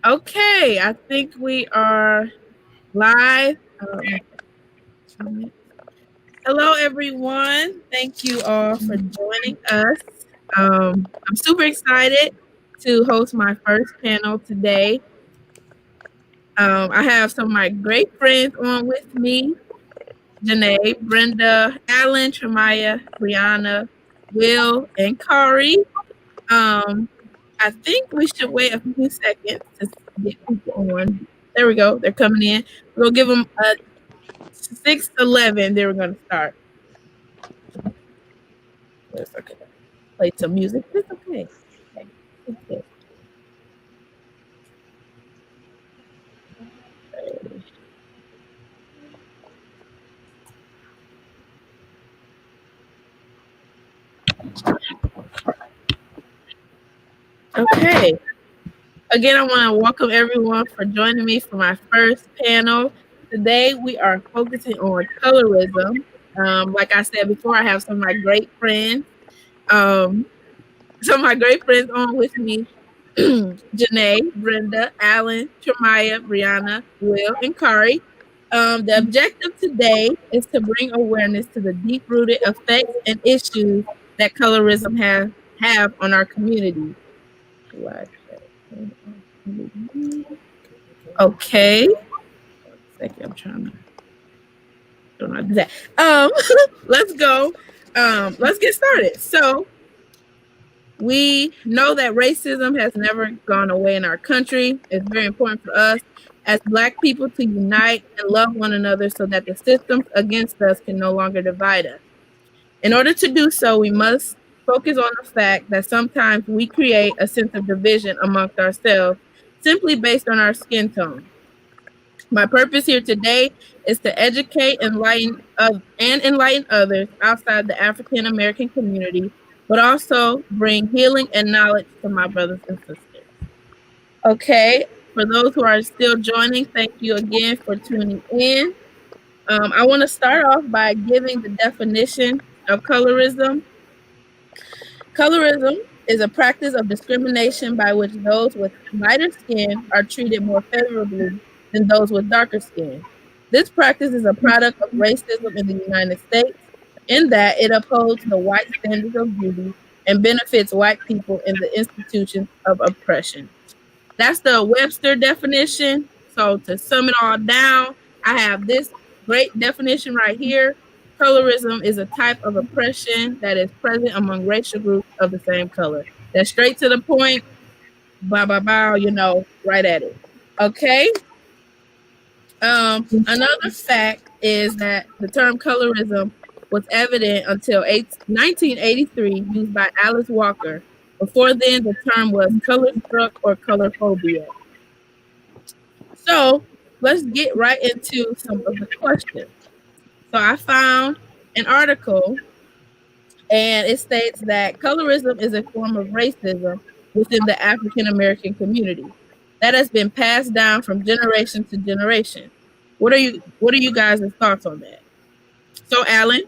Okay, I think we are live. Hello, everyone. Thank you all for joining us. I'm super excited to host my first panel today. I have some of my great friends on with me: Janae, Brenda, Alan, Tremaya, Brianna, Will, and Kari. Um, I think we should wait a few seconds to get people on. There we go. They're coming in. We'll give them a 6:11. They were going to start. It's okay. Play some music. It's okay. Okay. It's good. Okay. Again, I want to welcome everyone for joining me for my first panel. Today, we are focusing on colorism. Like I said before, I have some of my great friends. Um, some of my great friends on with me: Janae, Brenda, Alan, Tremaya, Brianna, Will, and Kari. The objective today is to bring awareness to the deep-rooted effects and issues that colorism have on our community. Okay. 1 second, I'm trying to don't know do that. Let's go. Let's get started. So we know that racism has never gone away in our country. It's very important for us as Black people to unite and love one another so that the systems against us can no longer divide us. In order to do so, we must focus on the fact that sometimes we create a sense of division amongst ourselves simply based on our skin tone. My purpose here today is to educate, and enlighten others outside the African American community, but also bring healing and knowledge to my brothers and sisters. Okay, for those who are still joining, thank you again for tuning in. I want to start off by giving the definition of colorism. Colorism is a practice of discrimination by which those with lighter skin are treated more favorably than those with darker skin. This practice is a product of racism in the United States in that it upholds the white standards of beauty and benefits white people in the institutions of oppression. That's the Webster definition. So to sum it all down, I have this great definition right here. Colorism is a type of oppression that is present among racial groups of the same color. That's straight to the point. Bow, bow, bow, right at it. Okay. Another fact is that the term colorism was evident until 1983, used by Alice Walker. Before then, the term was color struck or color phobia. So let's get right into some of the questions. So I found an article and it states that colorism is a form of racism within the African American community that has been passed down from generation to generation. What are you guys' thoughts on that? So Alan,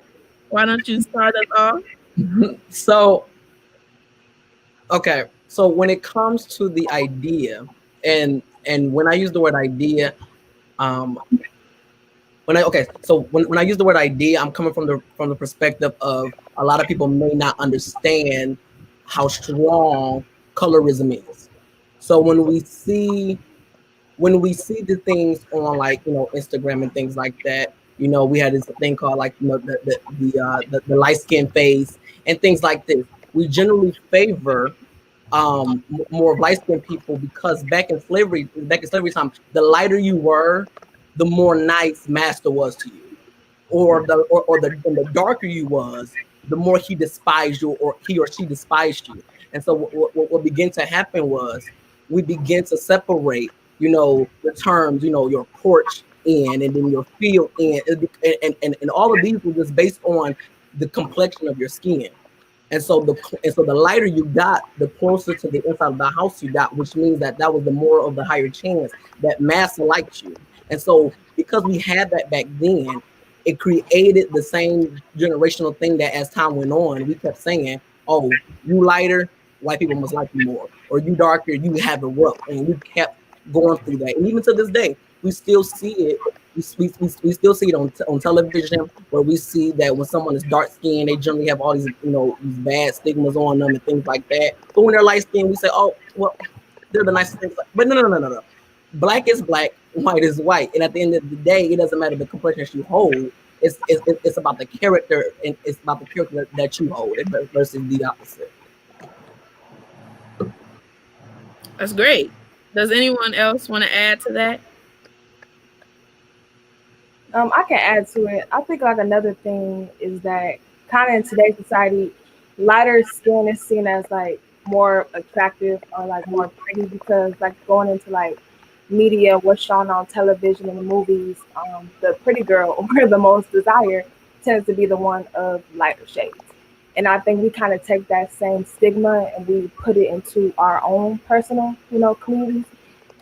why don't you start us off? So, okay. So when it comes to the idea, and when I use the word idea, um, when I use the word idea, I'm coming from the perspective of a lot of people may not understand how strong colorism is. So when we see the things on, like, Instagram and things like that, we had this thing called, like, the light skin face and things like this. We generally favor more of light skinned people because back in slavery time, the lighter you were, the more nice master was to you, and the darker you was, the more he despised you, or he or she despised you. And so what began to happen was we begin to separate, the terms, your porch in and then your field in, and all of these were just based on the complexion of your skin. And so the lighter you got, the closer to the inside of the house you got, which means that was the more of the higher chance that master liked you. And so because we had that back then, it created the same generational thing that as time went on, we kept saying, oh, you lighter, white people must like you more. Or you darker, you have it rough. And we kept going through that. And even to this day, we still see it. We still see it on television, where we see that when someone is dark skinned, they generally have all these, these bad stigmas on them and things like that. But when they're light skinned, we say, oh, well, they're the nicest things. But no. Black is black, white is white. And at the end of the day, it doesn't matter the complexion you hold. It's about the character, and it's about the character that you hold versus the opposite. That's great. Does anyone else want to add to that? I can add to it. I think like another thing is that kind of in today's society, lighter skin is seen as like more attractive or like more pretty because like going into like media, what's shown on television and the movies, the pretty girl or the most desired tends to be the one of lighter shades. And I think we kind of take that same stigma and we put it into our own personal, communities.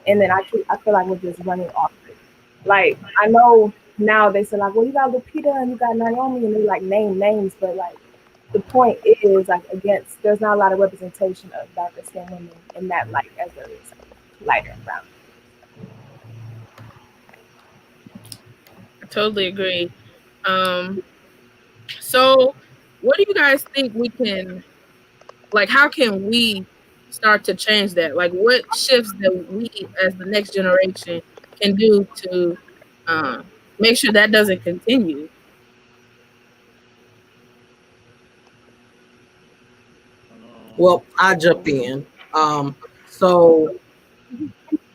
And then I feel like we're just running off it. Like I know now they say like, well, you got Lupita and you got Naomi, and they like name names, but like the point is like against there's not a lot of representation of darker skinned women in that light as there is lighter and brown. I totally agree. Um, so what do you guys think we can, like, how can we start to change that? Like, what shifts that we as the next generation can do to make sure that doesn't continue? Well, I jump in. So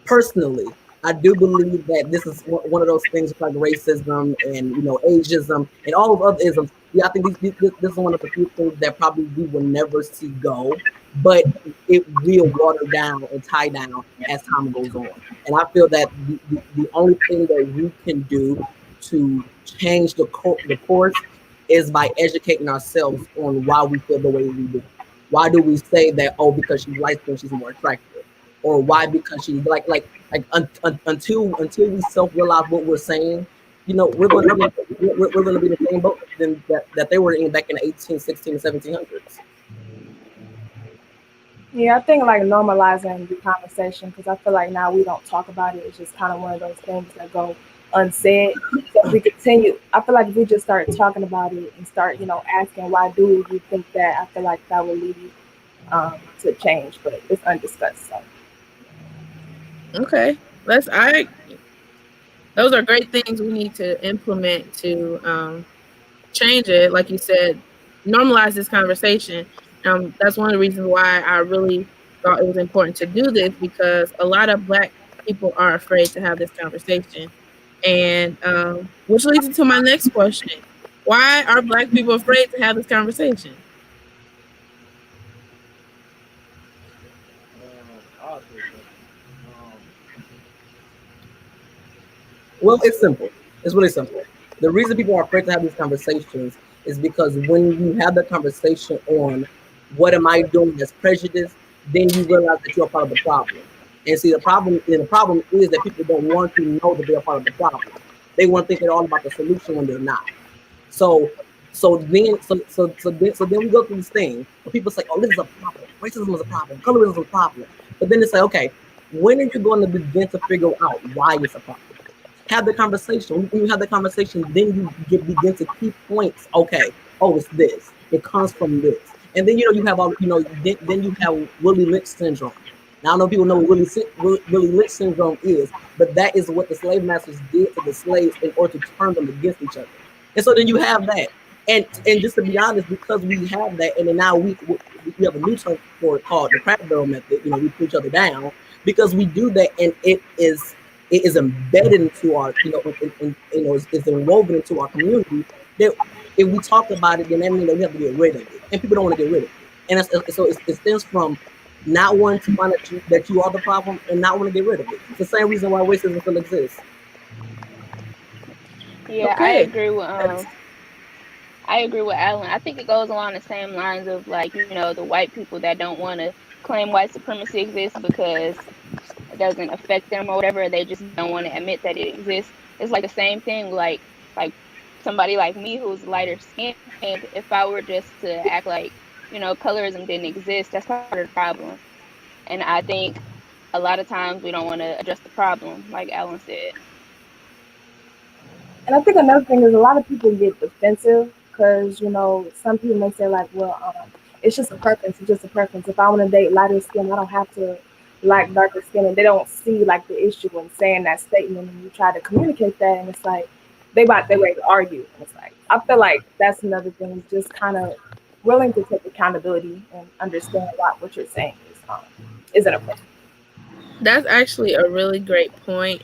personally, I do believe that this is one of those things like racism and ageism and all of other isms. Yeah, I think this is one of the few things that probably we will never see go, but it will water down and tie down as time goes on. And I feel that the only thing that we can do to change the course is by educating ourselves on why we feel the way we do. Why do we say that? Oh, because she's light skinned, she's more attractive, or why because she's until we self realize what we're saying, we're going to we're going to be the same boat than that they were in back in the 18, 16, 1700s. Yeah, I think like normalizing the conversation because I feel like now we don't talk about it. It's just kind of one of those things that go unsaid. So if we continue, I feel like if we just start talking about it and start, asking why do you think that, I feel like that will lead to change, but it's undiscussed. So. Okay, those are great things we need to implement to change it. Like you said, normalize this conversation. That's one of the reasons why I really thought it was important to do this because a lot of Black people are afraid to have this conversation. And which leads into my next question. Why are Black people afraid to have this conversation? I'll take that. Well, it's simple. It's really simple. The reason people are afraid to have these conversations is because when you have the conversation on what am I doing as prejudice, then you realize that you're a part of the problem. And see, the problem is that people don't want to know that they're part of the problem. They want to think they're all about the solution when they're not. So then we go through this thing where people say, oh, this is a problem. Racism is a problem. Colorism is a problem. But then they say, okay, when are you going to begin to figure out why it's a problem? Have the conversation. When you have the conversation, then you begin to keep points. Okay, oh, it's this. It comes from this. And then you have all then you have Willie Lynch syndrome. Now I know people know what Willie Lynch syndrome is, but that is what the slave masters did to the slaves in order to turn them against each other. And so then you have that. And just to be honest, because we have that, and then now we have a new term for it called the crack barrel method. We put each other down because we do that, and it is embedded into our, it's enwoven into our community. That if we talk about it, then that means that we have to get rid of it, and people don't want to get rid of it. And so it stems from not wanting to find that you are the problem and not want to get rid of it. It's the same reason why racism still exists. Yeah, Okay. I agree with Alan. I think it goes along the same lines of like, the white people that don't want to claim white supremacy exists because it doesn't affect them or whatever. They just don't want to admit that it exists. It's like the same thing, like somebody like me who's lighter skinned, if I were just to act like, colorism didn't exist, that's part of the problem. And I think a lot of times we don't want to address the problem, like Alan said. And I think another thing is a lot of people get defensive because some people may say like, well, it's just a preference. It's just a preference. If I want to date lighter skin, I don't have to like darker skin, and they don't see like the issue in saying that statement. And you try to communicate that, and it's like they ready to argue. And it's like I feel like that's another thing. Just kind of willing to take accountability and understand what you're saying isn't a preference. That's actually a really great point.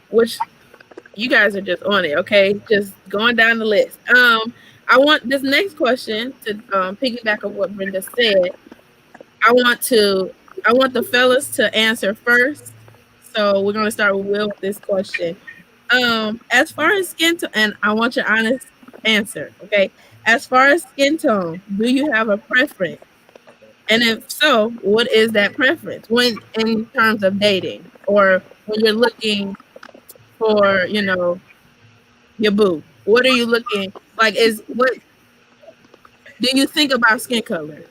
Which you guys are just on it, okay? Just going down the list. I want this next question to piggyback of what Brenda said. I want to I want the fellas to answer first. So we're gonna start with Will with this question. As far as skin tone, and I want your honest answer, okay? As far as skin tone, do you have a preference? And if so, what is that preference when in terms of dating or when you're looking for, your boo? What are you looking like? Is what do you think about skin color?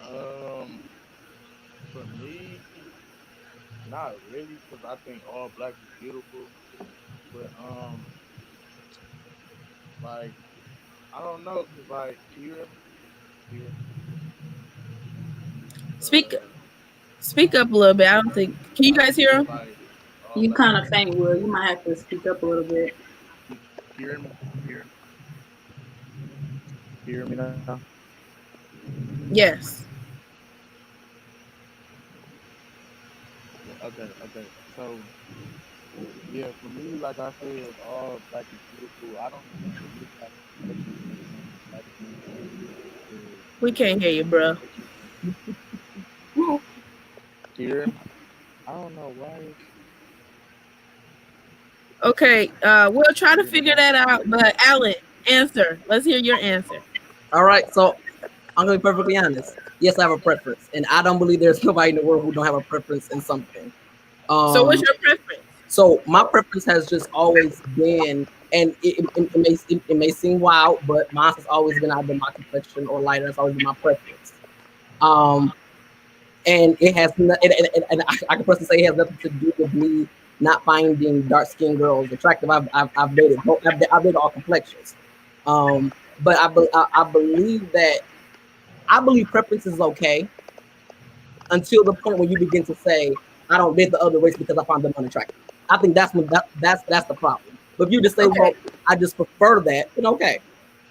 Um, for me, not really, because I think all black is beautiful. But like I don't know, cause like, can you hear me? Can you hear me? Speak speak up a little bit. I don't think. Can you I guys hear feel him? like all You black kind is of faint, Will. You might have to speak up a little bit. can you hear me? Can you hear me now? Yes. Okay. So yeah, for me, like I said, all black is beautiful. I don't really have a preference when it comes to black skin. 'Cause We can't hear you, bro. can you hear me? I don't know why it's Okay. We'll try can to you hear me figure now? that out. But Alan, answer. Let's hear your answer. All right, so I'm gonna be perfectly honest. Yes, I have a preference, and I don't believe there's nobody in the world who don't have a preference in something. So what's Um, your preference? so my preference has just always been, and it may seem wild, but mine has always been either my complexion or lighter. That's always been my preference. Um, and it has, and I can personally say it has nothing to do with me not finding dark skinned girls attractive. I've dated both. I've dated all complexions. But I believe that I believe preference is okay until the point when you begin to say, I don't date the other race because I find them unattractive. I think that's when that's the problem. But if you just say, Okay. well, I just prefer that, then okay.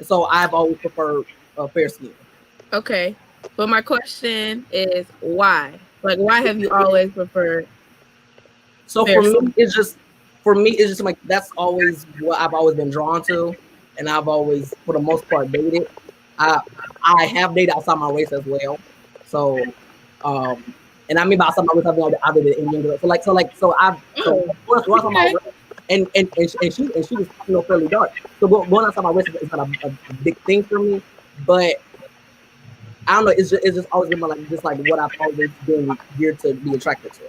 So I've always preferred fair skin. Okay. But my question is why? Like, why have you always preferred So fair skin? for me it's just like that's always what I've always been drawn to, and I've always for the most part dated. I I have dated outside my race as well. So and I mean by outside my race, I mean I dated Indian girls. So I've so Oh, going outside my okay. race, and she was fairly dark. So going outside my race is not a big thing for me, but I don't know. It's just always been like just like what I've always been geared to be attracted to.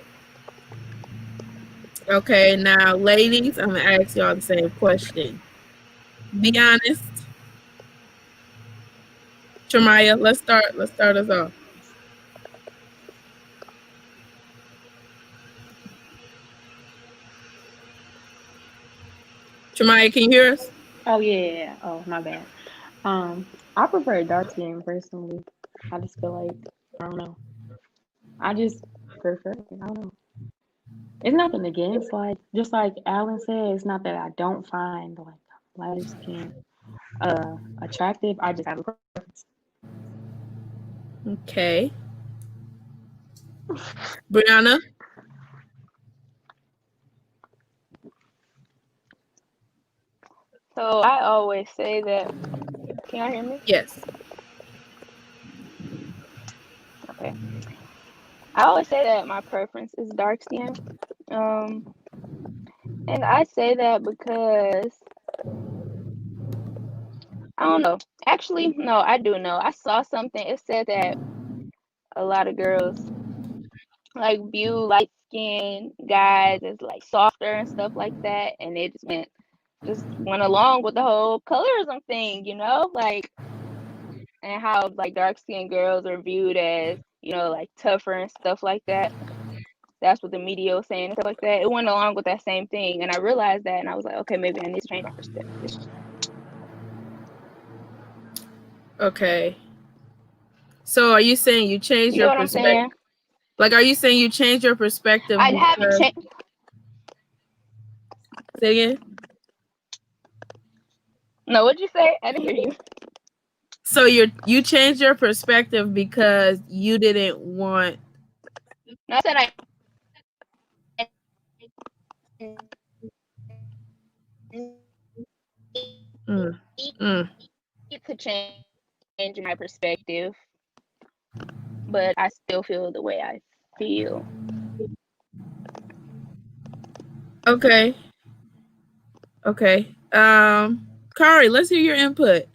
Okay. Now, ladies, I'm gonna ask y'all the same question. Be honest. Tremaya, let's start. Let's start us off. Tremaya, can you hear us? Oh yeah. Oh my bad. I prefer dark skin personally. I just feel like I don't know. I just prefer it. I don't know. It's nothing against just like Alan said. It's not that I don't find like lighter skin attractive. I just have a preference. Okay. Brianna? So I always say that. Can y'all hear me? Yes. Okay. I always say that my preference is dark skin. Um, and I say that because I don't know. Actually, no, I do know. I saw something. It said that a lot of girls like view light skinned guys as like softer and stuff like that, and it just went along with the whole colorism thing, like, and how like dark skinned girls are viewed as, like tougher and stuff like that. That's what the media was saying and stuff like that. It went along with that same thing. And I realized that and I was like, okay, maybe I need to change my perspective. Okay. So are you saying you changed You get your what I'm perspective? saying? Like, are you saying you changed your perspective I haven't because? changed. Say again. No, what'd you say? I didn't hear you. So you changed your perspective because you didn't want. No, I said I Mm, need mm. to change my perspective, but I still feel the way I feel. Okay. Okay. Kari, let's hear your input.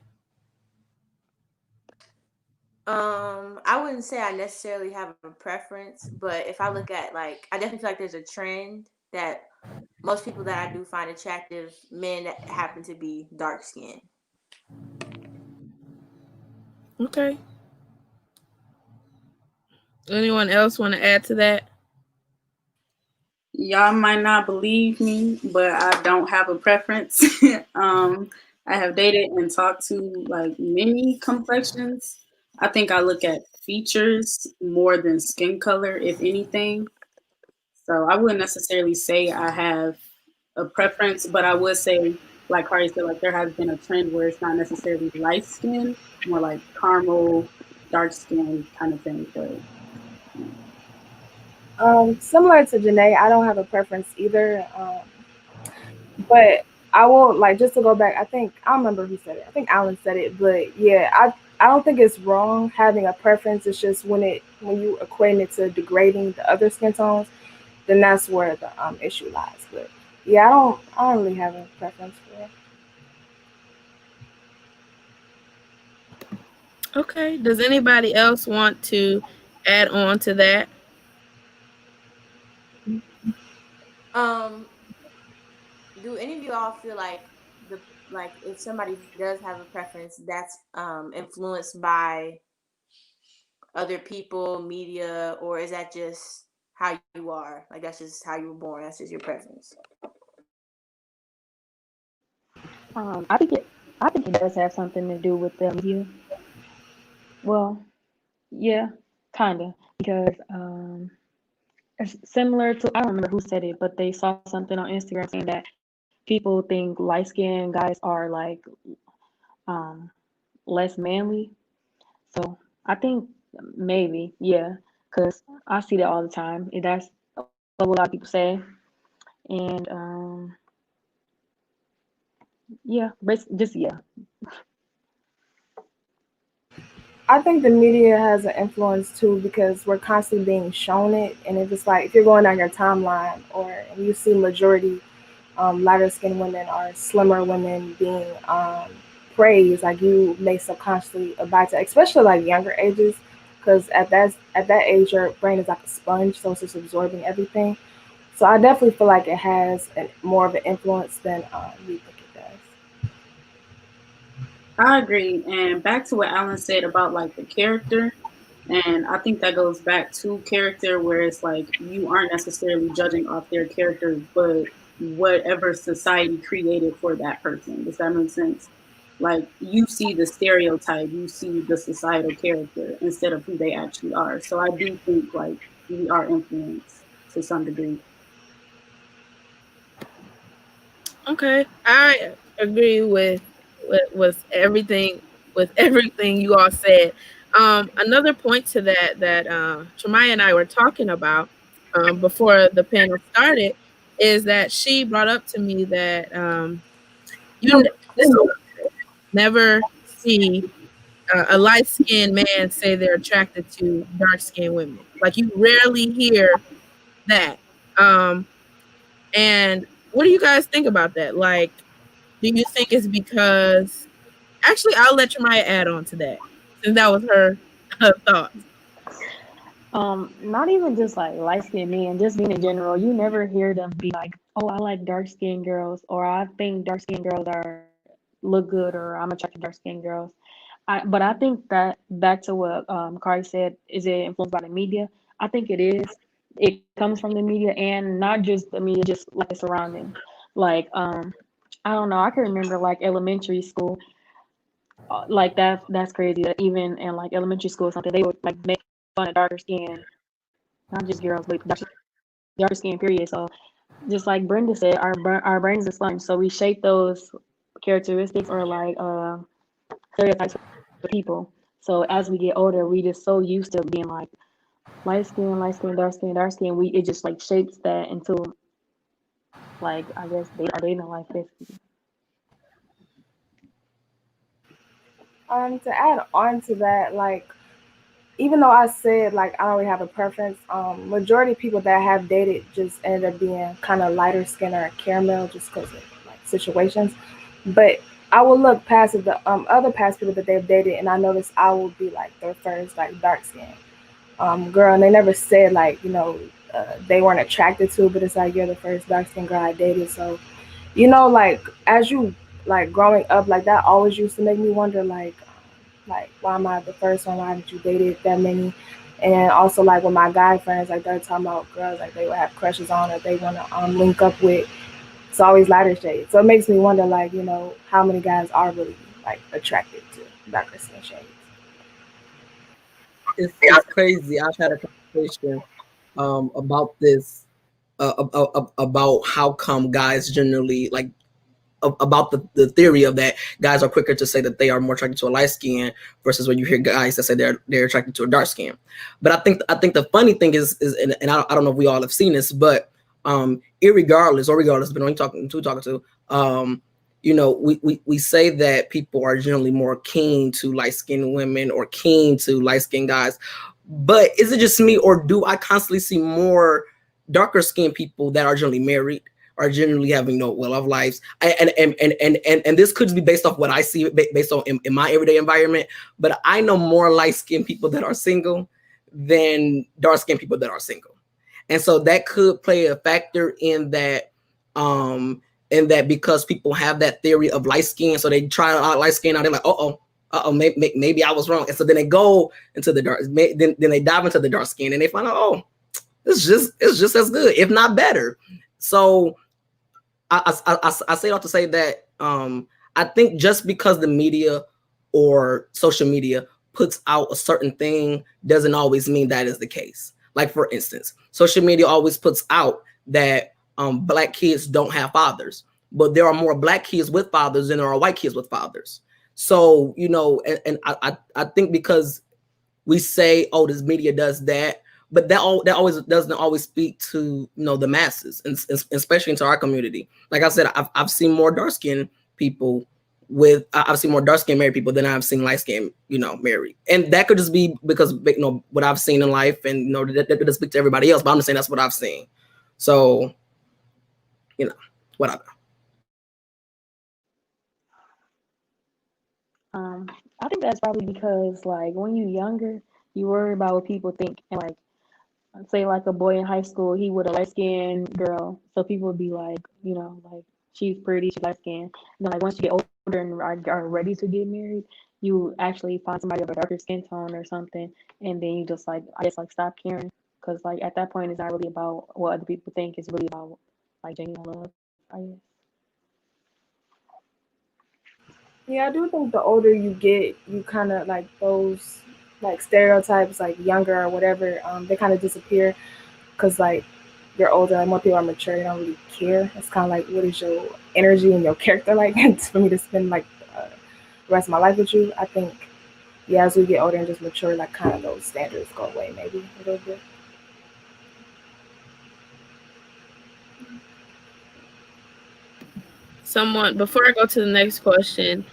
I wouldn't say I necessarily have a preference, but if I look at like, I definitely feel like there's a trend that most people that I do find attractive, men that happen to be dark skinned. Okay. Anyone else want to add to that? Y'all might not believe me, but I don't have a preference. I have dated and talked to like many complexions. I think I look at features more than skin color, if anything. So I wouldn't necessarily say I have a preference, but I would say, like Kari said, like there has been a trend where it's not necessarily light skin, more like caramel, dark skin kind of thing. But Similar to Janae, I don't have a preference either. But I won't like just to go back. I don't remember who said it. I think Alan said it, but yeah, I don't think it's wrong having a preference. It's just when you equate it to degrading the other skin tones, then that's where the issue lies. But yeah, I don't really have a preference for it. Okay. Does anybody else want to add on to that? Um, do any of you all feel like if somebody does have a preference that's influenced by other people, media, or is that just how you are? Like that's just how you were born. That's just your preference. I think it does have something to do with the media. Well, yeah, kinda, because it's similar to, I don't remember who said it, but they saw something on Instagram saying that people think light skinned guys are like um less manly. So I think maybe, yeah, because I see that all the time. That's what a lot of people say. And yeah, just yeah. I think the media has an influence too because we're constantly being shown it, and if it's like if you're going on your timeline or you see majority lighter skinned women or slimmer women being praised, like you may subconsciously abide to, especially like younger ages, because at that age your brain is like a sponge, so it's just absorbing everything. So I definitely feel like it has more of an influence than we think it does. I agree. And back to what Alan said about like the character, and I think that goes back to character where it's like you aren't necessarily judging off their character, but whatever society created for that person. Does that make sense? Like you see the stereotype, you see the societal character instead of who they actually are. So I do think like we are influenced to some degree. Okay, I agree with everything you all said. Another point to that Tremaya and I were talking about before the panel started is that she brought up to me that this is never see a light skinned man say they're attracted to dark skinned women. Like you rarely hear that. Um, and what do you guys think about that? Like, do you think it's because? Actually, I'll let Jemiah add on to that since that was her thoughts. Not even just like light skinned men, just men in general. You never hear them be like, "Oh, I like dark skinned girls," or "I think dark skinned girls are look good," or "I'm attracted to dark skinned girls." but I think that back to what Kari said, is it influenced by the media? I think it is. It comes from the media, and not just the media, just like the surroundings. Like I don't know. I can remember like elementary school, like that's crazy. That even in like elementary school or something, they would like make fun of darker skin, not just girls, but darker skin. Period. So just like Brenda said, our brains are sponge, so we shape those characteristics or like stereotypes for people. So as we get older, we just so used to being like light skin, dark skin, dark skin. We it just like shapes that into like I guess our dating life basically. To add on to that, like even though I said like I don't really have a preference, majority of people that I have dated just ended up being kind of lighter skin or caramel just because of like situations. But I will look past the other past people that they've dated, and I notice I will be like their first like dark skin girl, and they never said like they weren't attracted to, but it's like you're the first dark skin girl I dated, so like as you like growing up, like that always used to make me wonder like why am I the first one? Why haven't you dated that many? And also like with my guy friends, like they're talking about girls like they would have crushes on or they want to link up with. It's always lighter shades. So it makes me wonder like how many guys are really like attracted to darker skin shades. It's crazy. I've had a conversation about this about how come guys generally like about the theory of that guys are quicker to say that they are more attracted to a light skin versus when you hear guys that say they're attracted to a dark skin. But I think the funny thing is and I don't know if we all have seen this, but irregardless or regardless, depending on talking to, we say that people are generally more keen to light skinned women or keen to light skinned guys. But is it just me, or do I constantly see more darker skinned people that are generally married, are generally having well of lives? And this could be based off what I see based on in my everyday environment. But I know more light skinned people that are single than dark skinned people that are single. And so that could play a factor in that, because people have that theory of light skin, so they try out light skin, and they're like, maybe I was wrong, and so then they go into the dark, then they dive into the dark skin, and they find out, oh, it's just as good, if not better. So I say all to say that I think just because the media or social media puts out a certain thing doesn't always mean that is the case. Like for instance, social media always puts out that black kids don't have fathers, but there are more black kids with fathers than there are white kids with fathers. So and I think because we say, oh, this media does that, but that always doesn't always speak to the masses, and especially into our community. Like I said, I've seen more dark skinned people I've seen more dark skinned married people than I've seen light skinned married, and that could just be because what I've seen in life, and that doesn't speak to everybody else. But I'm just saying that's what I've seen. So whatever. Um, I think that's probably because like when you're younger, you worry about what people think, and like say like a boy in high school, he with a light skinned girl, so people would be like, like she's pretty, she's light skinned. And then like once you get older and are ready to get married, you actually find somebody of a darker skin tone or something, and then you just like I guess like stop caring, because like at that point it's not really about what other people think, it's really about like genuine love, I guess. Yeah, I do think the older you get, you kind of like those like stereotypes, like younger or whatever, they kind of disappear because like you're older, like more people are mature, they don't really care. It's kind of like what is your energy and your character like for me to spend like the rest of my life with you. I think yeah, as we get older and just mature, like kind of those standards go away maybe a little bit. Someone, before I go to the next question,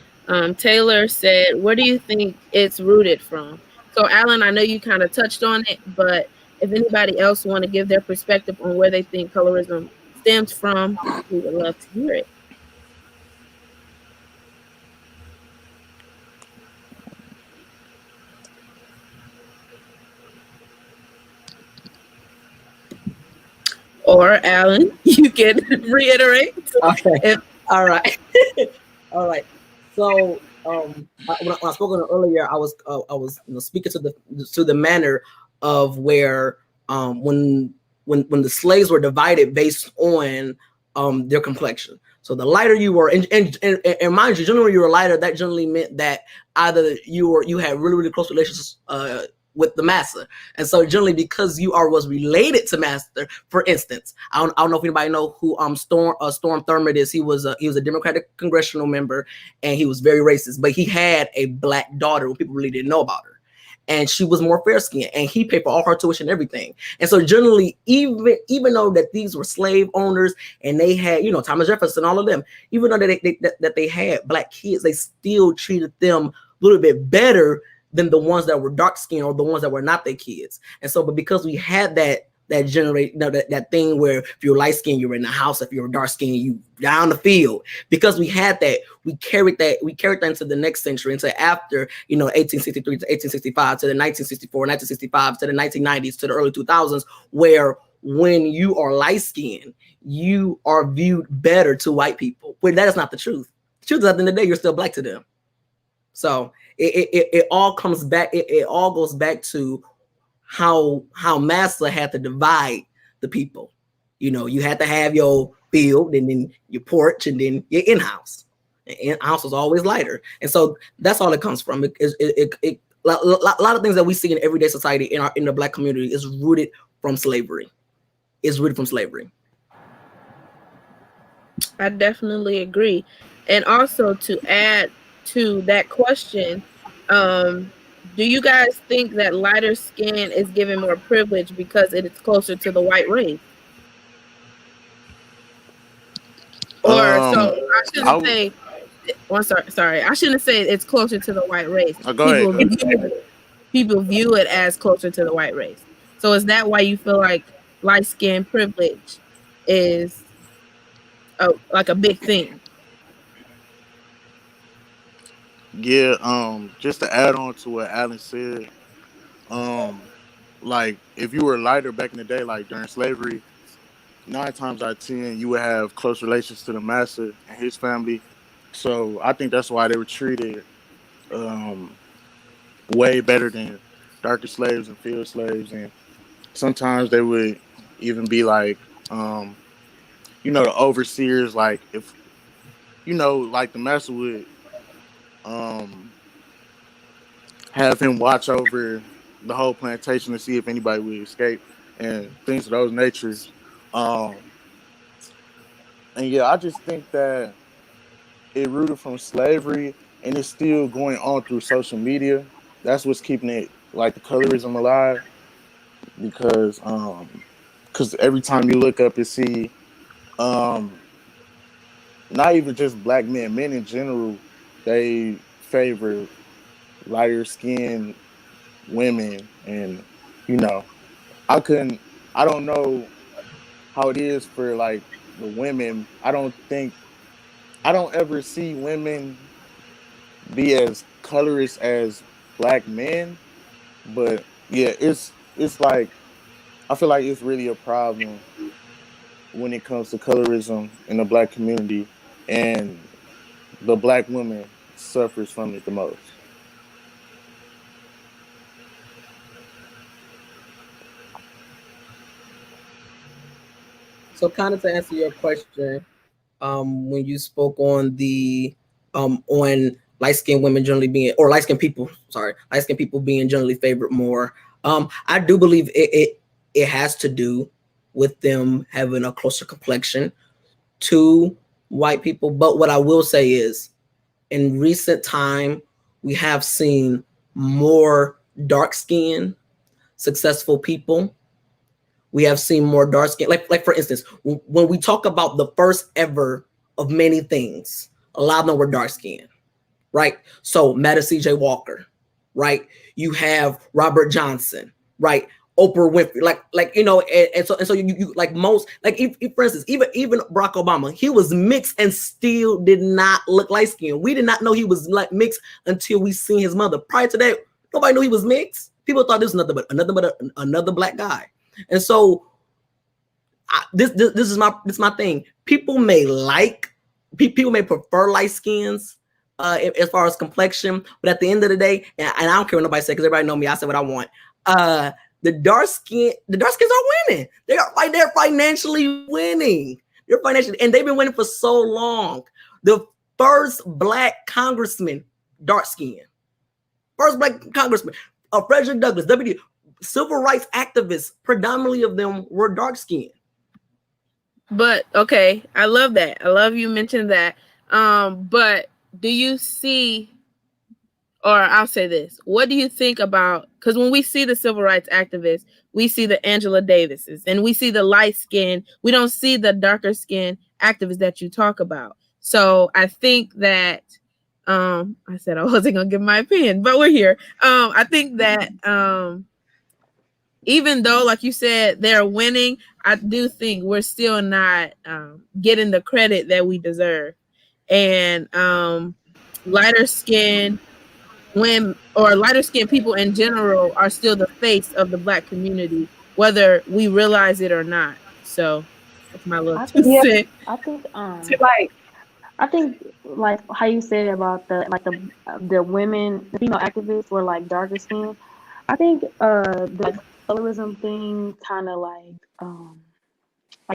Taylor said, "Where do you think it's rooted from?" So, Alan, I know you kind of touched on it, but if anybody else want to give their perspective on where they think colorism stems from, we would love to hear it. Or Alan, you can reiterate. Okay. If All right. All right. So when I spoke on it earlier, I was speaking to the manner of where when the slaves were divided based on their complexion. So the lighter you were, and mind you, generally when you were lighter, that generally meant that either you had really close relations with the master, and so generally because you was related to master. For instance, I don't know if anybody know who Storm Thurmond is. He was a Democratic congressional member, and he was very racist, but he had a black daughter who people really didn't know about her. And she was more fair skinned, and he paid for all her tuition and everything. And so generally, even though that these were slave owners and they had, Thomas Jefferson, all of them, even though that they had black kids, they still treated them a little bit better than the ones that were dark skinned or the ones that were not their kids. And so, but because we had that that thing where if you're light skinned, you're in the house. If you're dark skinned, you down the field. Because we had that, we carried that into the next century, into after 1863 to 1865 to the 1964, 1965 to the 1990s to the early 2000s, where when you are light skinned, you are viewed better to white people. When that is not the truth. The truth is, at the end of the day, you're still black to them. So it all comes back. It all goes back to how Master had to divide the people. You had to have your field and then your porch and then your in-house. In-house was always lighter. And so that's all it comes from. A lot of things that we see in everyday society in the black community is rooted from slavery. I definitely agree. And also to add to that question, do you guys think that lighter skin is given more privilege because it is closer to the white race? Or so I shouldn't say. Sorry, I shouldn't say it's closer to the white race. Go ahead. People view it as closer to the white race. So is that why you feel like light skin privilege is like a big thing? Yeah, just to add on to what Alan said, like if you were lighter back in the day, like during slavery, 9 times out of 10 you would have close relations to the master and his family. So I think that's why they were treated um, way better than darker slaves and field slaves, and sometimes they would even be like, the overseers. Like if like the master would um, have him watch over the whole plantation to see if anybody would escape and things of those natures. Um, and yeah, I just think that it rooted from slavery and it's still going on through social media. That's what's keeping it like the colorism alive because every time you look up and see um not even just black men in general, they favor lighter skinned women. And you know I couldn't I don't know how it is for like the women. I don't ever see women be as colorist as black men. But yeah, it's like I feel like it's really a problem when it comes to colorism in the black community, and the black woman suffers from it the most. So kind of to answer your question, when you spoke on light skinned women generally being, or light skinned people being generally favored more. I do believe it has to do with them having a closer complexion to white people. But what I will say is, in recent time, we have seen more dark skinned successful people. We have seen more dark skin. Like for instance, when we talk about the first ever of many things, a lot of them were dark skinned, right? So Madison C.J. Walker, right? You have Robert Johnson, right? Oprah Winfrey, and so you like most, like if for instance, even Barack Obama, he was mixed and still did not look light skinned. We did not know he was like mixed until we seen his mother. Prior to that, nobody knew he was mixed. People thought this was another black guy. And so this is my thing. People may prefer light skins as far as complexion. But at the end of the day, and I don't care what nobody says because everybody know me. I say what I want. Uh, the dark skins are winning. They're financially winning. They're financially, and they've been winning for so long. The first black congressman, dark skin. First black congressman, Frederick Douglass, civil rights activists, predominantly of them were dark skinned. But okay, I love that. I love you mentioned that. But do you see, or I'll say this, what do you think about, because when we see the civil rights activists, we see the Angela Davises and we see the light skin, we don't see the darker skin activists that you talk about. So I think that I said I wasn't gonna give my opinion, but we're here. I think that even though, like you said, they're winning, I do think we're still not getting the credit that we deserve. And lighter skin lighter skinned people in general are still the face of the black community, whether we realize it or not. So that's my little I two think Yeah, cents. I think to like I think like how you said about the women, the female activists were like darker skin. I think the colorism thing kind of like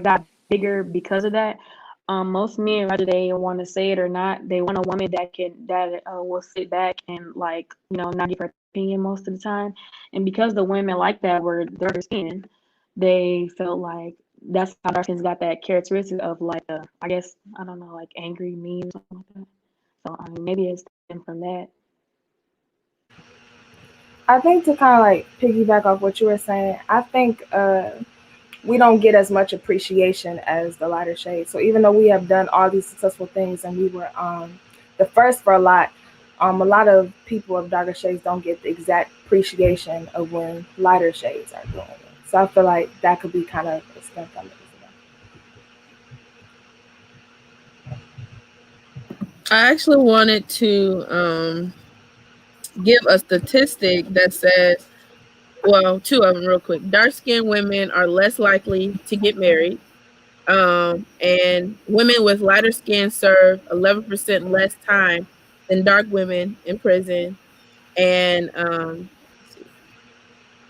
got bigger because of that. Most men, whether they want to say it or not, they want a woman that will sit back and like not give her opinion most of the time. And because the women like that were darker skin, they felt like that's how dark skins got that characteristic of like I guess I don't know, like angry, mean, or something like that. So I mean, maybe it's from that. I think to kind of like piggyback off what you were saying, I think we don't get as much appreciation as the lighter shade. So even though we have done all these successful things and we were the first for a lot of people of darker shades don't get the exact appreciation of when lighter shades are doing it. So I feel like that could be kind of a step on it as well. I actually wanted to give a statistic that says, well, two of them real quick. Dark skinned women are less likely to get married. And women with lighter skin serve 11% less time than dark women in prison. And let's see.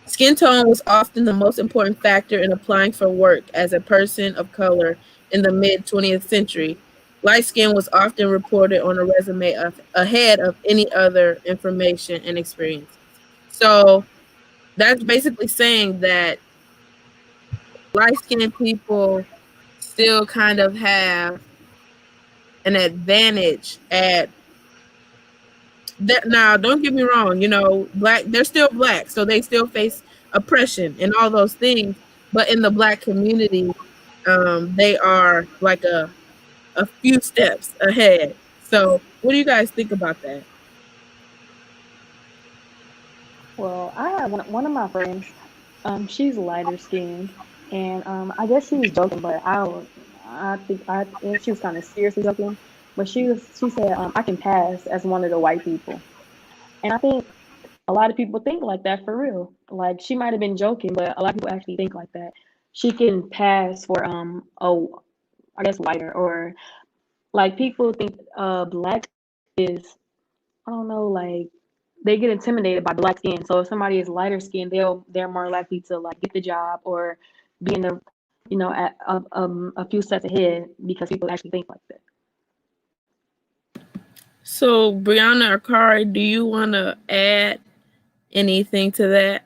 Skin tone was often the most important factor in applying for work as a person of color in the mid 20th century. Light skin was often reported on a resume ahead of any other information and experiences. So that's basically saying that light skinned people still kind of have an advantage at that. Now, don't get me wrong, black, they're still black, so they still face oppression and all those things. But in the black community, they are like a few steps ahead. So, what do you guys think about that? Well, I have one of my friends. She's lighter skinned, and I guess she was joking, but I think she was kind of seriously joking. But she said, I can pass as one of the white people, and I think a lot of people think like that for real. Like she might have been joking, but a lot of people actually think like that. She can pass for I guess whiter, or like people think black is, I don't know, like they get intimidated by black skin. So if somebody is lighter skin, they're more likely to like get the job or be in the at a few steps ahead because people actually think like that. So, Brianna or Kari, do you want to add anything to that?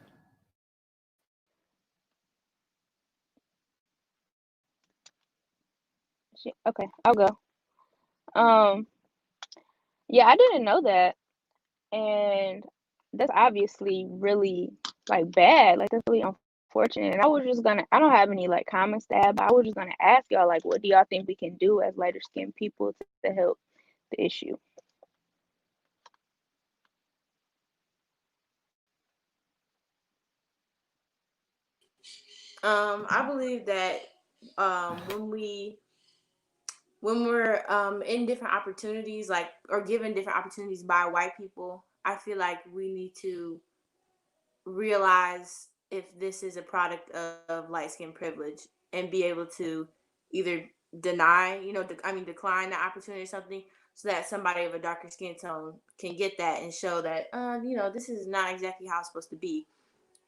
Okay, I'll go. Um, yeah, I didn't know that, and that's obviously really like bad. Like that's really unfortunate. And I was just gonna, I don't have any like comments to add, but I was just gonna ask y'all like, what do y'all think we can do as lighter skinned people to help the issue? I believe that when we're in different opportunities, like or given different opportunities by white people, I feel like we need to realize if this is a product of light skin privilege and be able to either deny, decline the opportunity or something, so that somebody of a darker skin tone can get that and show that, this is not exactly how it's supposed to be.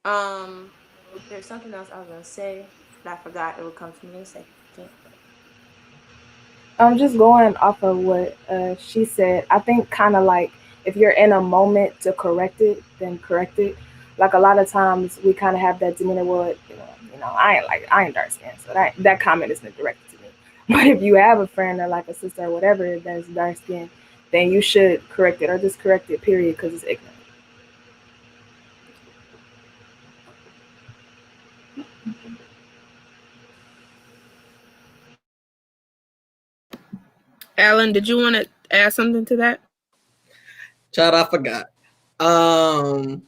There's something else I was gonna say, but I forgot. It will come to me in a second. I'm just going off of what she said. I think kind of like if you're in a moment to correct it, then correct it. Like a lot of times we kind of have that demeanor. Well, I ain't dark skinned, so that comment isn't directed to me. But if you have a friend or like a sister or whatever that's dark skinned, then you should correct it or just correct it. Period, because it's ignorant. Alan, did you want to add something to that? Child, I forgot. What I'm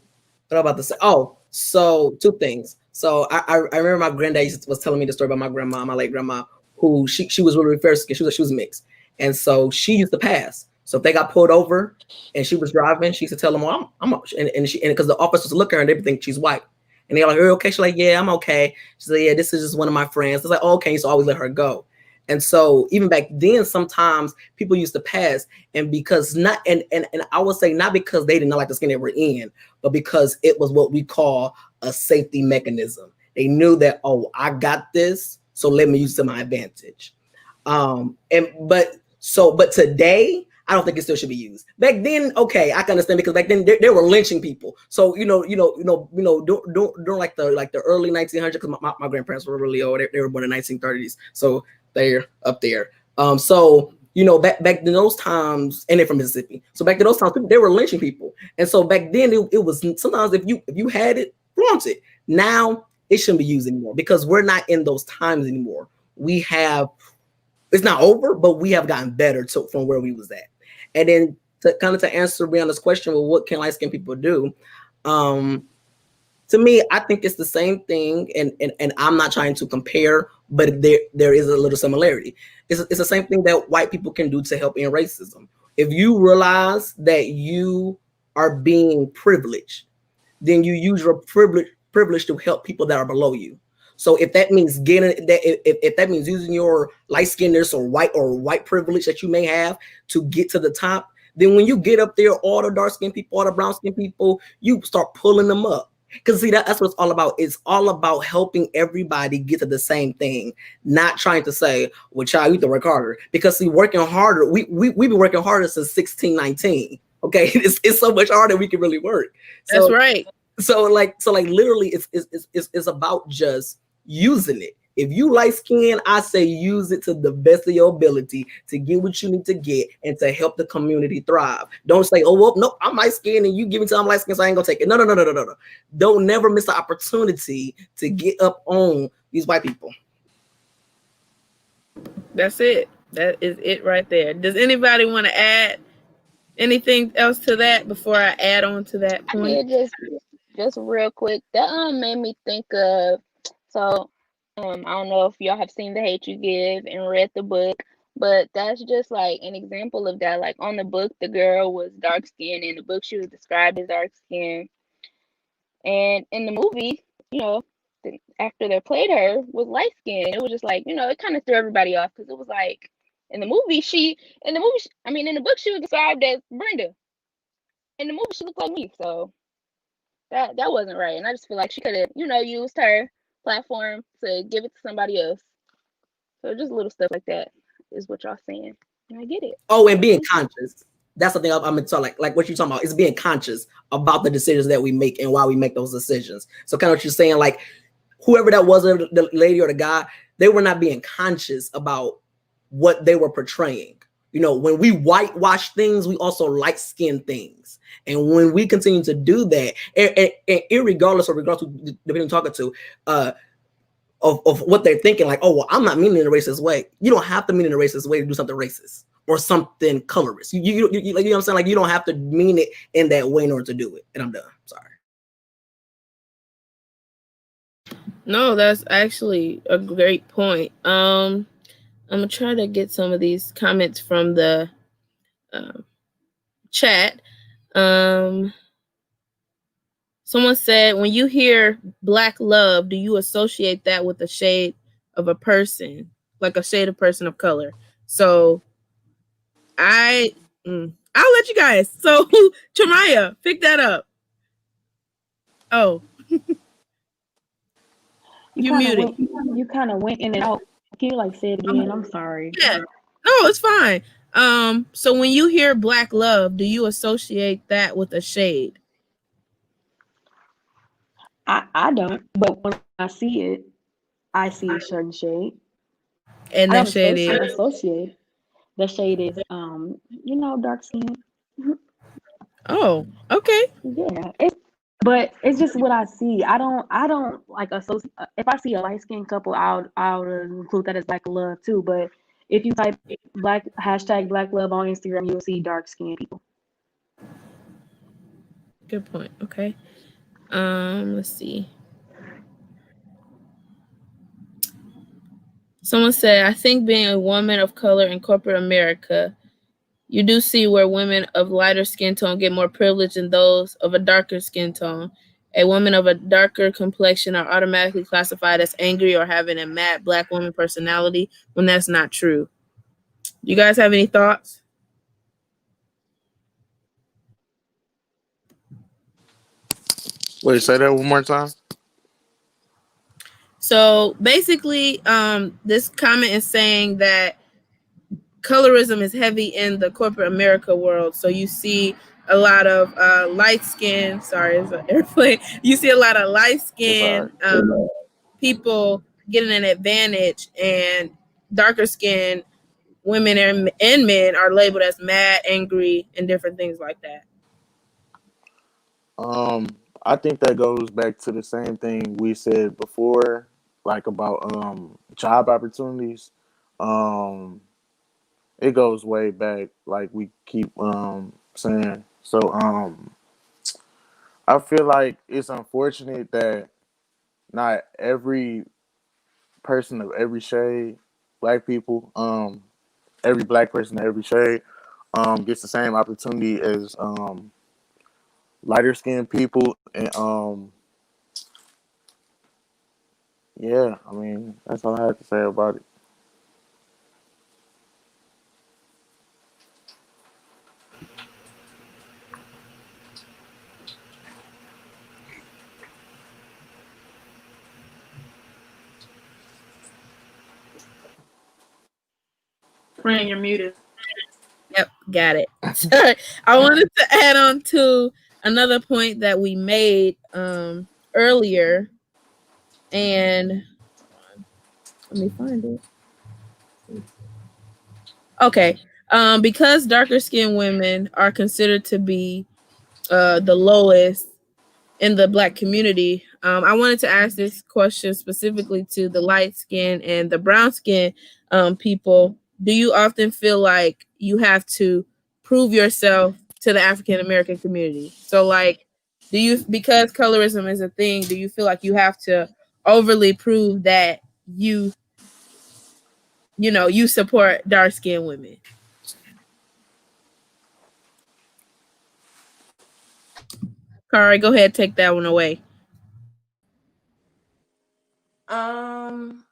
about to say? Oh, so two things. So I remember my granddad was telling me the story about my grandma, my late grandma, who she was really fair skin. She was mixed, and so she used to pass. So if they got pulled over and she was driving, she used to tell them, "Oh, and because the officers look at her and they think she's white, and they're like, "Are you okay?" She's like, "Yeah, I'm okay." She's like, "Yeah, this is just one of my friends." It's like, oh, "Okay," so always let her go. And so even back then, sometimes people used to pass, and because not and I would say not because they did not like the skin they were in, but because it was what we call a safety mechanism. They knew that, oh, I got this, so let me use it to my advantage. But today, I don't think it still should be used. Back then, okay, I can understand because back then they were lynching people. So during like the early 1900s, because my grandparents were really old. They were born in 1930s, so they're up there. So back in those times, and they're from Mississippi. So back in those times, they were lynching people, and so back then it was sometimes if you had it, flaunt it. Now it shouldn't be used anymore because we're not in those times anymore. We have It's not over, but we have gotten better from where we was at. And then to answer Brianna's question, well, what can light skinned people do? Um, to me, I think it's the same thing, and I'm not trying to compare, but there is a little similarity. It's the same thing that white people can do to help in racism. If you realize that you are being privileged, then you use your privilege to help people that are below you. So if that means getting that, if that means using your light skinness or white privilege that you may have to get to the top, then when you get up there, all the dark skinned people, all the brown skinned people, you start pulling them up. Because see, that's what it's all about. It's all about helping everybody get to the same thing, not trying to say, well, child, you have to work harder. Because see, working harder, we've been working harder since 1619. Okay, it's so much harder we can really work. That's So right. so literally it's about just using it. If you light skin, I say use it to the best of your ability to get what you need to get and to help the community thrive. Don't say, oh well, no, I'm light skin and you give me to I'm light skin, so I ain't gonna take it. No. Don't never miss the opportunity to get up on these white people. That's it. That is it right there. Does anybody want to add anything else to that before I add on to that I point? did just real quick. That made me think of so I don't know if y'all have seen The Hate You Give and read the book, but that's just like an example of that. Like on the book, the girl was dark skinned. In the book, she was described as dark skinned, and in the movie, you know, the actor that played her was light skinned. It was just like it kind of threw everybody off because it was like in the book she was described as Brenda. In the movie, she looked like me, so that wasn't right. And I just feel like she could have, used her platform to give it to somebody else. So just little stuff like that is what y'all saying. And I get it. Oh, and being conscious. That's the thing I'm gonna talk like what you're talking about is being conscious about the decisions that we make and why we make those decisions. So kind of what you're saying, like whoever that was, the lady or the guy, they were not being conscious about what they were portraying. When we whitewash things, we also light skin things. And when we continue to do that, and regardless to the people you're talking to, of what they're thinking, like, oh, well, I'm not meaning in a racist way. You don't have to mean in a racist way to do something racist or something colorist. You like, you know what I'm saying? Like, you don't have to mean it in that way in order to do it. And I'm done. Sorry. No, that's actually a great point. I'm gonna try to get some of these comments from the chat. Someone said, when you hear black love, do you associate that with a shade of a person, like a shade of person of color? So I I'll let you guys. So Chamaya, pick that up. Oh, You you kind of muted. went. You kind of went in and out. Can you like say it again? I'm sorry. Yeah. No, it's fine. So when you hear black love, do you associate that with a shade? I don't. But when I see it, I see a certain shade. And I that don't shade is associate. The shade is dark skin. oh, okay. Yeah. But it's just what I see. I don't like associate. If I see a light skinned couple, I would include that as black love too. But if you type #black love on Instagram, you'll see dark skinned people. Good point. Okay. Let's see. Someone said, I think being a woman of color in corporate America, you do see where women of lighter skin tone get more privilege than those of a darker skin tone. A woman of a darker complexion are automatically classified as angry or having a mad black woman personality when that's not true. You guys have any thoughts? Wait, say that one more time. So basically, this comment is saying that colorism is heavy in the corporate America world. So you see a lot of light skin. Sorry, it's an airplane. You see a lot of light It's all right. skin people getting an advantage, and darker skin women and men are labeled as mad, angry, and different things like that. Um, I think that goes back to the same thing we said before, like about job opportunities. Um, it goes way back, like we keep saying. So I feel like it's unfortunate that not every person of every shade, black people, every black person of every shade, gets the same opportunity as lighter skinned people, and yeah, I mean that's all I have to say about it. Friend, you're muted. Yep, got it. I wanted to add on to another point that we made earlier, and let me find it. Okay, because darker skinned women are considered to be the lowest in the black community. I wanted to ask this question specifically to the light skin and the brown skin people. Do you often feel like you have to prove yourself to the African American community? So, like, do you, because colorism is a thing, do you feel like you have to overly prove that you support dark skinned women? Kari, go ahead, take that one away. Um,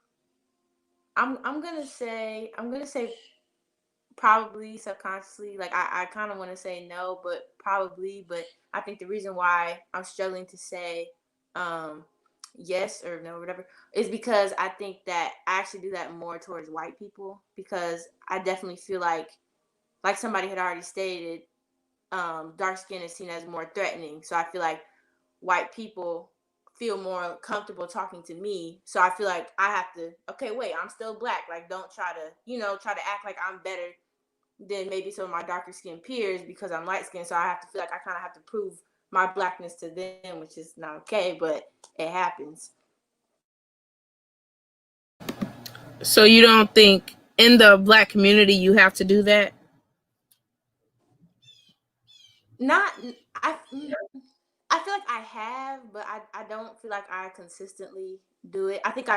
I'm gonna say probably subconsciously. Like I kind of want to say no, but probably. But I think the reason why I'm struggling to say um yes or no, or whatever, is because I think that I actually do that more towards white people, because I definitely feel like somebody had already stated, dark skin is seen as more threatening. So I feel like white people feel more comfortable talking to me. So I feel like I have to, okay, wait, I'm still black. Like, don't try to, try to act like I'm better than maybe some of my darker skinned peers because I'm light skinned. So I have to feel like I kind of have to prove my blackness to them, which is not okay, but it happens. So you don't think in the black community you have to do that? Not, I feel like I have, but I don't feel like I consistently do it. I think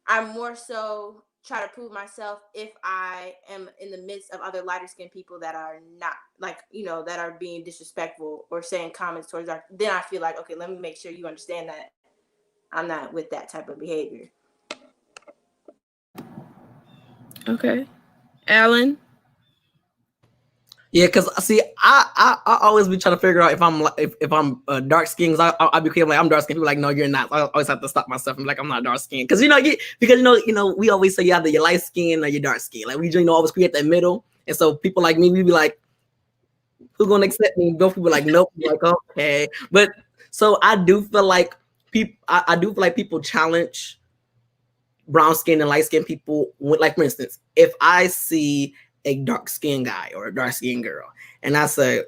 I'm more so try to prove myself if I am in the midst of other lighter skinned people that are not, like, that are being disrespectful or saying comments towards our, then I feel like, okay, let me make sure you understand that I'm not with that type of behavior. Okay. Alan? Yeah, because see, I always be trying to figure out if I'm if I'm dark skinned. I became like I'm dark skinned. People are like, no, you're not. I always have to stop myself. I'm like, I'm not dark skinned because because we always say you either you're light skin or you're dark skin. Like we always create that middle. And so people like me, we be like, who's gonna accept me? Both people like, nope. I'm like, okay, but so I do feel like people. I do feel like people challenge brown skin and light skinned people. Like for instance, if I see a dark skinned guy or a dark skinned girl, and I say,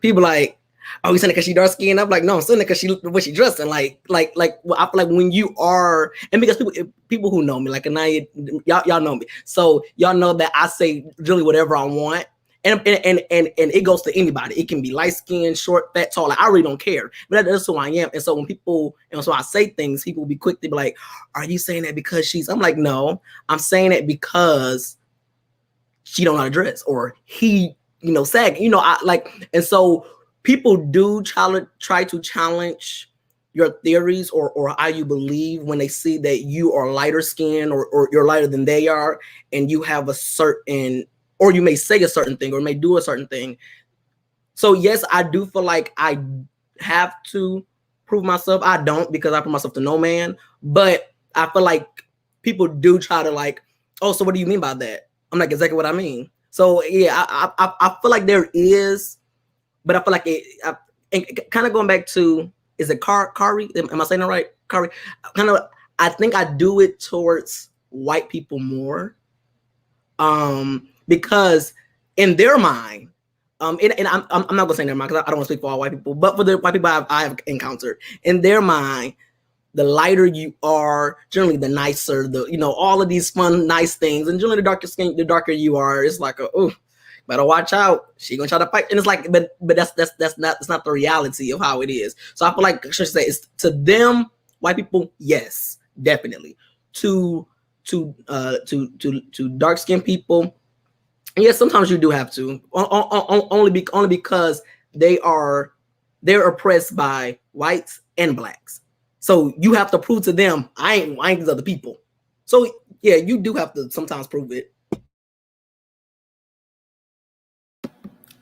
people like, oh, you saying it because she dark skinned? I'm like, no, I'm saying it because she what she dressed and well, I feel like when you are, and because people who know me, like, and y'all know me, so y'all know that I say really whatever I want. And it goes to anybody. It can be light skinned, short, fat, tall. Like, I really don't care. But that's who I am. And so when people, so I say things, people will be quick to be like, "Are you saying that because she's?" I'm like, no, I'm saying it because she don't know how to dress, or he, sag. I like, and so people do try to challenge your theories or how you believe when they see that you are lighter skinned or you're lighter than they are, and you have a certain, or you may say a certain thing or may do a certain thing. So yes, I do feel like I have to prove myself. I don't, because I prove myself to no man, but I feel like people do try to like, oh, so what do you mean by that? I'm like, exactly what I mean. So yeah, I feel like there is, but I feel like kind of going back to, is it Kari? Am I saying it right? Kari? I think I do it towards white people more. Because in their mind, and I'm not gonna say in their mind because I don't want to speak for all white people, but for the white people I have encountered, in their mind, the lighter you are, generally the nicer, all of these fun, nice things, and generally the darker you are, it's like, oh, better watch out, she gonna try to fight, and it's like, but that's not the reality of how it is. So I feel like I should say it's to them, white people, yes, definitely. To dark skinned people, yes, sometimes you do have to, only because they're oppressed by whites and blacks. So you have to prove to them, I ain't these other people. So yeah, you do have to sometimes prove it.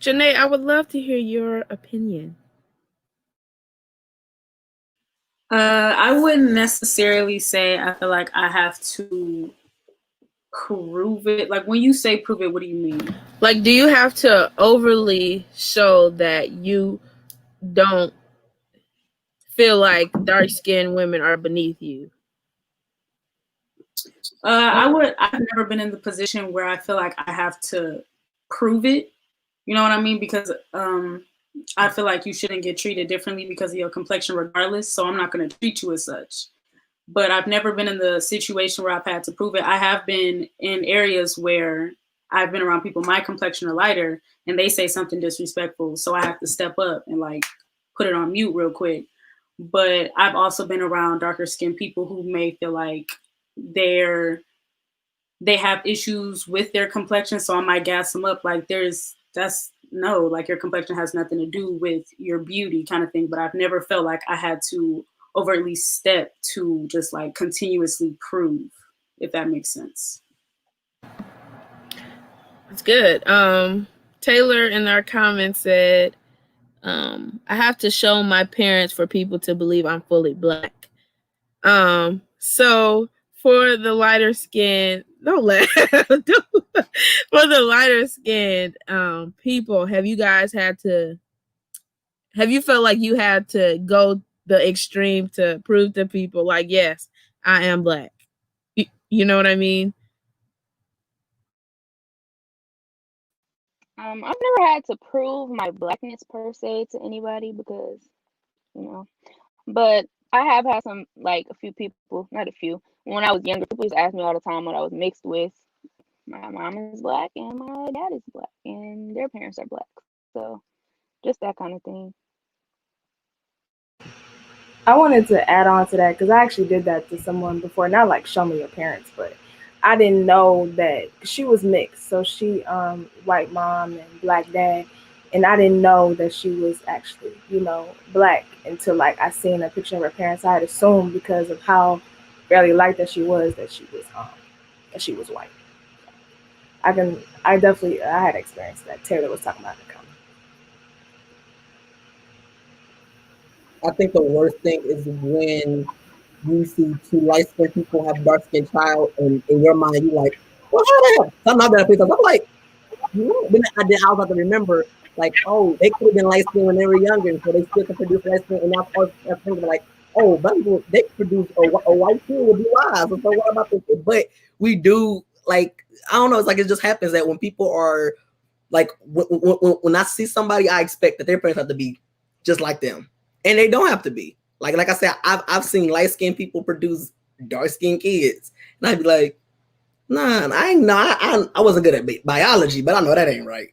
Janae, I would love to hear your opinion. I wouldn't necessarily say I feel like I have to prove it. Like when you say prove it, what do you mean? Like, do you have to overly show that you don't feel like dark-skinned women are beneath you? I've never been in the position where I feel like I have to prove it. You know what I mean? Because I feel like you shouldn't get treated differently because of your complexion regardless. So I'm not going to treat you as such. But I've never been in the situation where I've had to prove it. I have been in areas where I've been around people my complexion or lighter, and they say something disrespectful. So I have to step up and like put it on mute real quick. But I've also been around darker skinned people who may feel like they have issues with their complexion. So I might gas them up. Like like your complexion has nothing to do with your beauty kind of thing. But I've never felt like I had to overtly step to just like continuously prove, if that makes sense. It's good. Taylor in our comments said, I have to show my parents for people to believe I'm fully black. So for the lighter skin, don't laugh. For the lighter skinned people, have you felt like you had to go the extreme to prove to people like, yes, I am black? You know what I mean? I've never had to prove my blackness per se to anybody because, but I have had a few people, not a few. When I was younger, people used to ask me all the time what I was mixed with. My mom is black and my dad is black and their parents are black. So just that kind of thing. I wanted to add on to that because I actually did that to someone before. Not like show me your parents, but I didn't know that she was mixed. So she white mom and black dad, and I didn't know that she was actually black until like I seen a picture of her parents. I had assumed because of how fairly light that she was that she was white. I had experience that Taylor was talking about in the comment. I think the worst thing is when you see two light skinned people have dark skinned child, and in your mind you like, well, how the hell? So I'm not that I'm like, what? Then I was about to remember, like, oh, they could have been light skinned when they were younger, and so they still can produce light skin. And that's thinking like, oh, but they produce a white kid with blue eyes. So what about this? But we do like, I don't know. It's like it just happens that when people are like, when I see somebody, I expect that their parents have to be just like them, and they don't have to be. Like I said, I've seen light skinned people produce dark skinned kids, and I'd be like, nah, I ain't know. I wasn't good at biology, but I know that ain't right.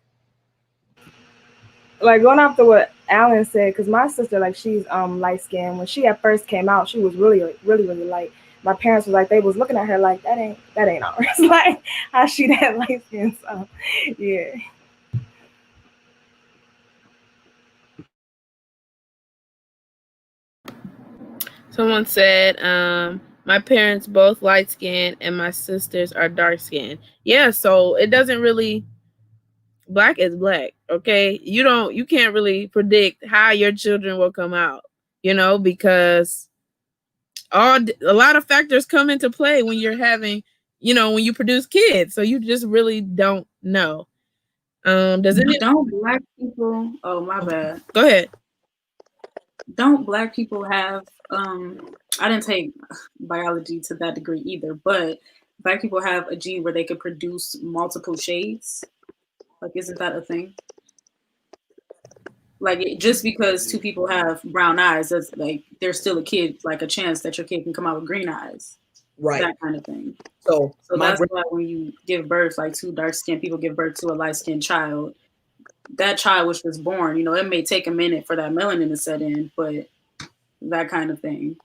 Like going off to what Alan said, because my sister, like she's light skinned. When she at first came out, she was really light. My parents was like, they was looking at her like that ain't ours. Like how she that light skinned. So yeah. Someone said, my parents both light skinned and my sisters are dark skinned. Yeah, so it doesn't really, black is black, okay? You can't really predict how your children will come out, because a lot of factors come into play when you're having, when you produce kids. So you just really don't know. Does it Don't black people? Oh, my bad. Go ahead. Don't black people have? I didn't take biology to that degree either, but black people have a gene where they could produce multiple shades. Like, isn't that a thing? Like, just because two people have brown eyes, that's like there's still a kid, like a chance that your kid can come out with green eyes, Right. that kind of thing. So that's why when you give birth, like two dark skinned people give birth to a light skinned child, that child which was born, it may take a minute for that melanin to set in, but that kind of thing.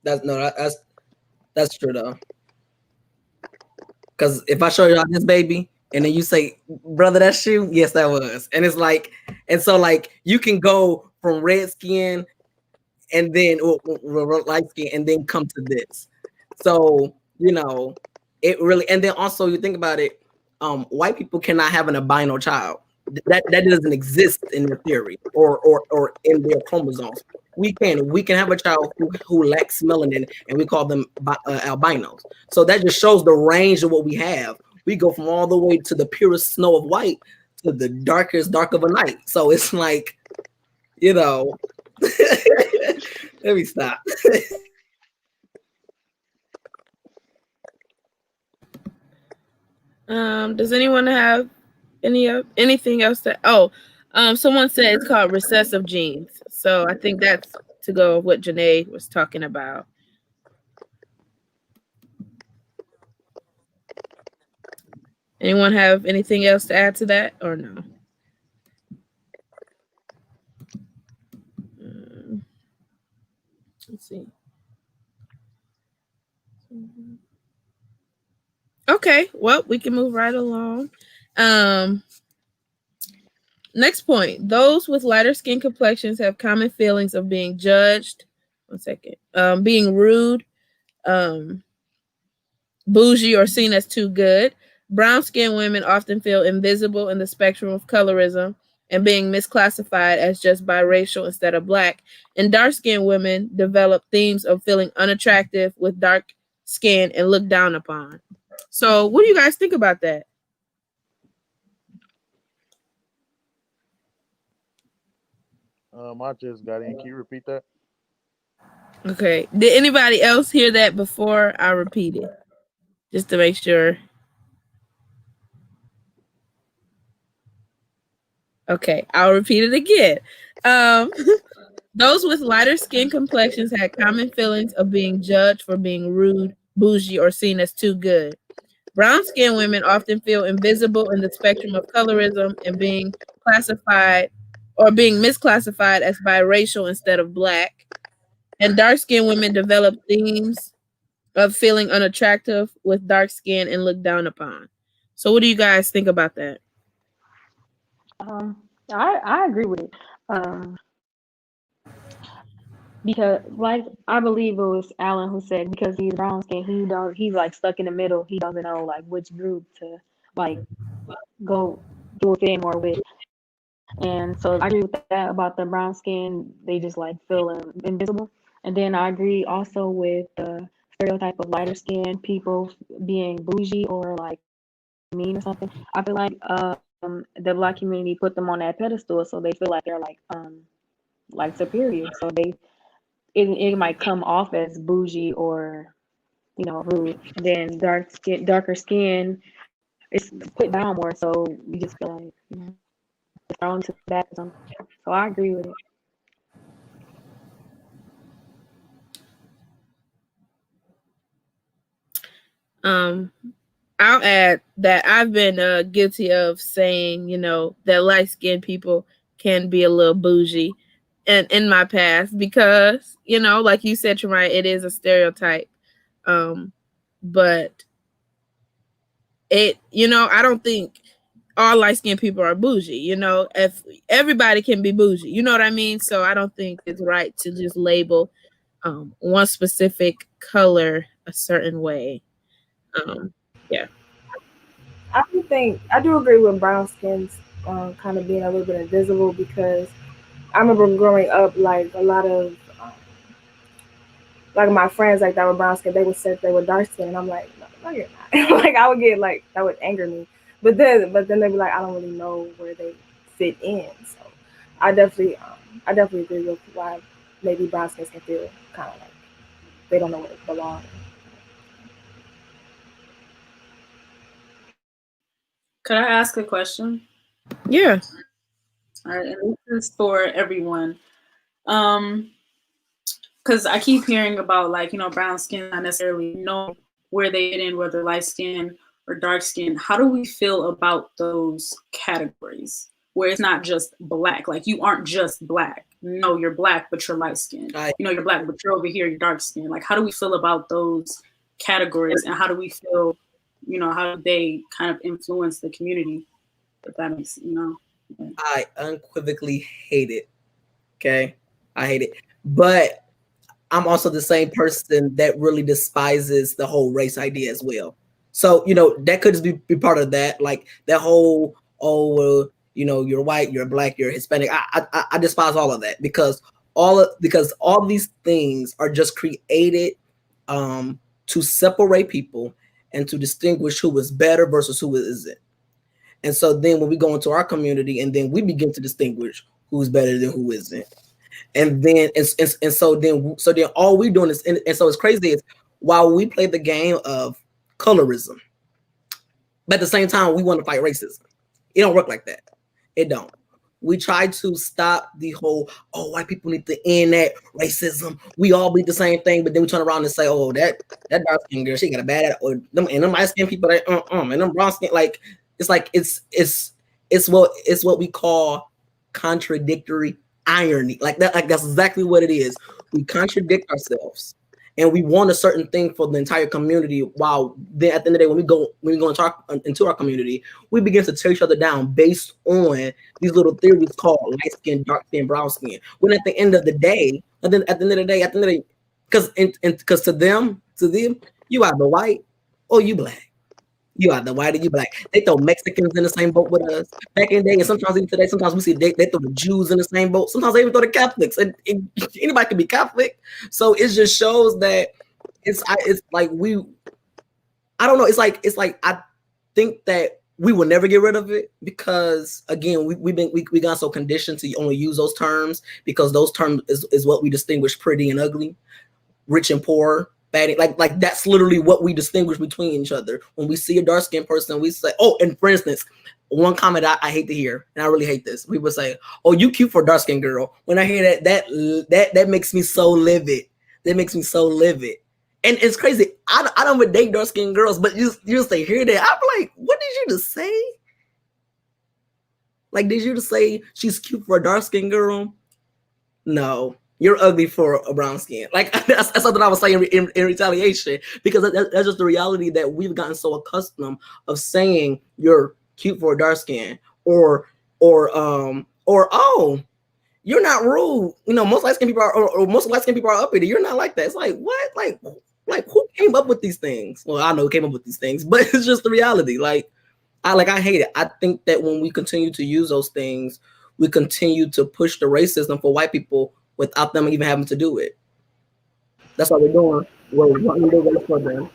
That's true though. Because if I show you this baby and then you say, brother, that's you, yes, that was. And it's like, and so like you can go from red skin and then light skin and then come to this. So it really, and then also you think about it, white people cannot have an albino child. That doesn't exist in their theory or in their chromosomes. We can have a child who lacks melanin, and we call them albinos. So that just shows the range of what we have. We go from all the way to the purest snow of white to the darkest dark of a night. So it's like, let me stop. Does anyone have anything else someone said it's called recessive genes. So I think that's to go with what Janae was talking about. Anyone have anything else to add to that or no? Let's see. Okay, well, we can move right along. Next point. Those with lighter skin complexions have common feelings of being judged. One second. Being rude, bougie, or seen as too good. Brown skinned women often feel invisible in the spectrum of colorism and being misclassified as just biracial instead of black. And dark skinned women develop themes of feeling unattractive with dark skin and looked down upon. So, what do you guys think about that? I just got in. Can you repeat that? Okay. Did anybody else hear that before I repeat it? Just to make sure. Okay, I'll repeat it again. Those with lighter skin complexions had common feelings of being judged for being rude, bougie, or seen as too good. Brown skinned women often feel invisible in the spectrum of colorism and being classified or being misclassified as biracial instead of black. And dark skinned women develop themes of feeling unattractive with dark skin and looked down upon. So, what do you guys think about that? I agree with it. because like I believe it was Alan who said because he's brown skin, he's like stuck in the middle. He doesn't know like which group to like go do a fit more with. And so I agree with that about the brown skin. They just like feel invisible. And then I agree also with the stereotype of lighter skinned people being bougie or like mean or something. I feel the black community put them on that pedestal, so they feel like they're like superior. So it might come off as bougie or rude. And then darker skin is put down more, so you just feel like it's thrown to the back or something. So I agree with it. Um, I'll add that I've been guilty of saying, that light skinned people can be a little bougie and in my past because, like you said, Tremai, it is a stereotype. But I don't think all light skinned people are bougie, if everybody can be bougie, you know what I mean? So I don't think it's right to just label one specific color a certain way. Yeah. I do agree with brown skins kind of being a little bit invisible because I remember growing up, like a lot of like my friends like that were brown skin, they would say they were dark skin, and I'm like, no, no you're not. Like I would get like that would anger me, but then they'd be like, I don't really know where they fit in. So I definitely agree with why maybe brown skins can feel kind of like they don't know where they belong. Could I ask a question? Yeah. All right, and this is for everyone. Um, because I keep hearing about like brown skin not necessarily know where they fit in, whether light skin or dark skin. How do we feel about those categories where it's not just black? Like you aren't just black. No, you're black, but you're light skin. You're black, but you're over here, you're dark skin. Like how do we feel about those categories, and how do we feel? How do they kind of influence the community? If that makes. I unequivocally hate it. Okay, I hate it, but I'm also the same person that really despises the whole race idea as well. So, that could just be part of that. Like that whole, oh, well, you're white, you're black, you're Hispanic. I despise all of that because all these things are just created to separate people and to distinguish who is better versus who isn't. And so then when we go into our community and then we begin to distinguish who's better than who isn't, and then and so then all we doing is and so it's crazy is while we play the game of colorism, but at the same time we want to fight racism. It don't work like that. It don't. We try to stop the whole, oh, white people need to end that racism. We all bleed the same thing, but then we turn around and say, oh, that dark skin girl, she got a bad, or them light skin people, that and them brown skin, like it's what we call contradictory irony. Like that's exactly what it is. We contradict ourselves and we want a certain thing for the entire community. While then at the end of the day, when we go into our community, we begin to tear each other down based on these little theories called light skin, dark skin, brown skin. When at the end of the day, because to them, you either white or you black. You are the white or you black. They throw Mexicans in the same boat with us back in the day, and sometimes even today, sometimes we see they throw the Jews in the same boat. Sometimes they even throw the Catholics, and anybody can be Catholic. So it just shows that it's like I don't know. It's like I think that we will never get rid of it because again we got so conditioned to only use those terms because those terms is what we distinguish pretty and ugly, rich and poor, bad. Like that's literally what we distinguish between each other. When we see a dark skinned person, we say, oh, and for instance, one comment I hate to hear, and I really hate this. People say, oh, you cute for a dark skinned girl. When I hear that makes me so livid. That makes me so livid. And it's crazy. I don't even date dark skinned girls, but you just say hear that. I'm like, what did you just say? Like, did you just say she's cute for a dark skinned girl? No, you're ugly for a brown skin. Like that's something I was saying in retaliation because that's just the reality that we've gotten so accustomed of saying you're cute for a dark skin or oh you're not rude. You know, most light skinned people are, or most light skinned people are uppity. You're not like that. It's like, what? Like who came up with these things? Well, I know who came up with these things, but it's just the reality. I hate it. I think that when we continue to use those things, we continue to push the racism for white people without them even having to do it. That's what we're doing. We're running the race for them.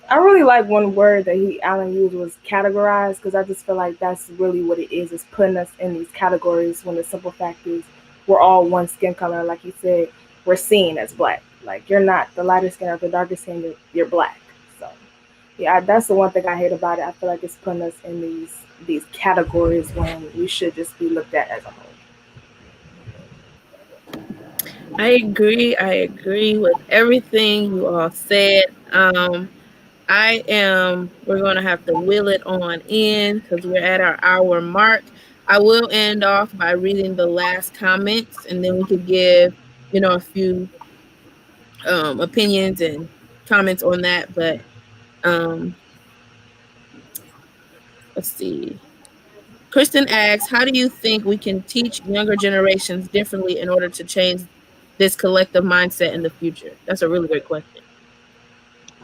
I really like one word that Alan used was categorized because I just feel like that's really what it is. It's putting us in these categories when the simple fact is we're all one skin color. Like you said, we're seen as black. Like you're not the lighter skin or the darker skin. You're black. So yeah, that's the one thing I hate about it. I feel like it's putting us in these categories when we should just be looked at as a whole. I agree with everything you all said. We're going to have to wheel it on in because we're at our hour mark. I will end off by reading the last comments and then we could give, a few opinions and comments on that. But let's see. Kristen asks, how do you think we can teach younger generations differently in order to change this collective mindset in the future? That's a really great question.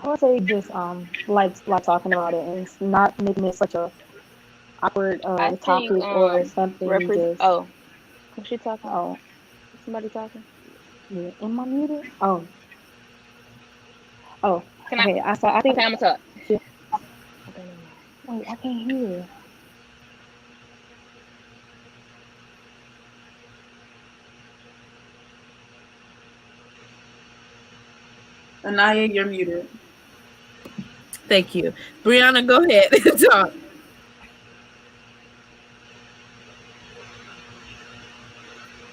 I would say just like talking about it and it's not making it such a awkward I think topic or something you represent. just Oh, was she talking? oh Somebody talking? yeah, am I muted? Oh Can I? okay. I think Okay, I'm gonna talk. just, Okay, never mind. wait, I can't hear. Anaya, you're muted. Thank you. Brianna, go ahead and talk.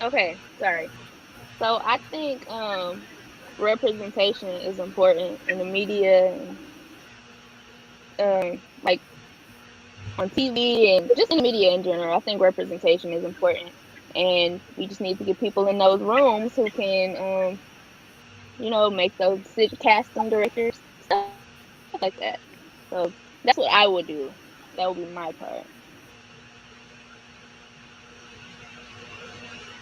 Okay, sorry. So I think representation is important in the media and like on TV and just in the media in general. I think representation is important, and we just need to get people in those rooms who can make those decisions, casting directors, stuff like that. So that's what I would do. That would be my part.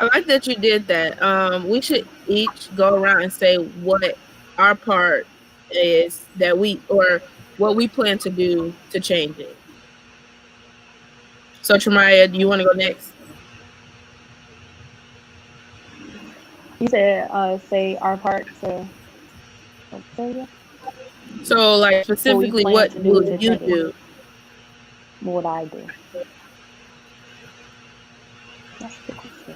I like that you did that. We should each go around and say what our part is or what we plan to do to change it. So, Tremaya, do you want to go next? You said say our part to say again? So, like What we specifically, plan what to do will to you change it. do? What would I do? That's a good question.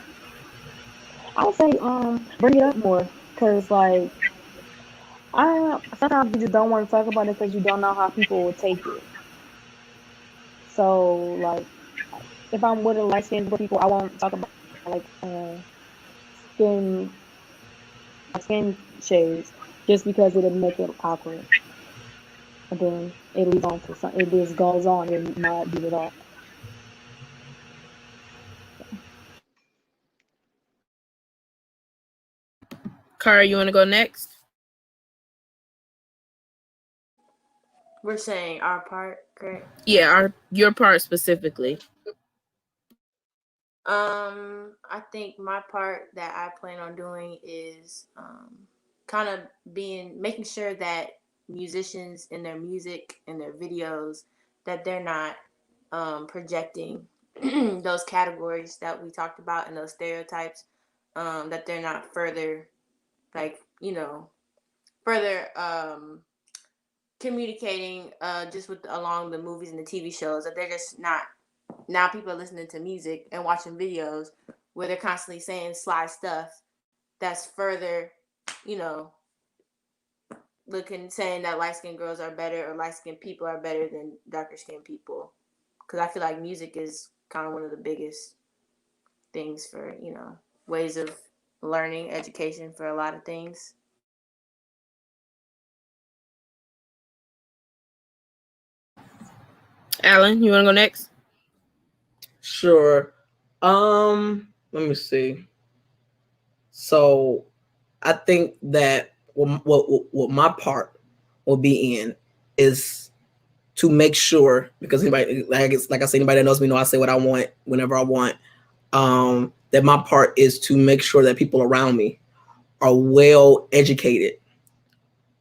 I would say bring it up more because like I sometimes you just don't want to talk about it because you don't know how people will take it. So like if I'm with a light skinned people, I won't talk about like skin skin shades just because it'll make it awkward. And then it leads on to some. It just goes on and not be resolved. Kara, you want to go next? We're saying our part, correct? Yeah, your part specifically. I think my part that I plan on doing is kind of making sure that musicians in their music and their videos that they're not projecting those categories that we talked about and those stereotypes, that they're not further like further communicating just with along the movies and the TV shows, that they're just not. Now people are listening to music and watching videos where they're constantly saying sly stuff that's further, you know, saying that light skinned girls are better or light skinned people are better than darker skinned people. Because I feel like music is kind of one of the biggest things for, ways of learning, education for a lot of things. Alan, you want to go next? Sure. Let me see. So I think that what my part will be in is to make sure, because anybody, like I said, anybody that knows me know I say what I want whenever I want. that my part is to make sure that people around me are well educated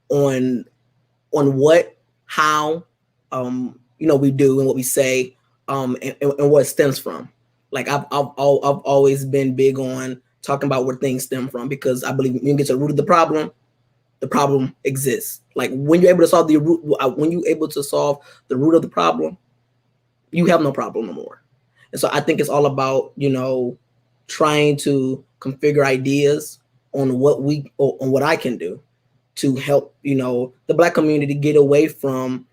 on what, how, we do and what we say, and what it stems from. Like I've always been big on talking about where things stem from, because I believe when you get to the root of the problem exists. Like when you're able to solve the root, when you're able to solve the root of the problem, you have no problem no more. And so I think it's all about, trying to configure ideas on what I can do to help, the Black community get away from,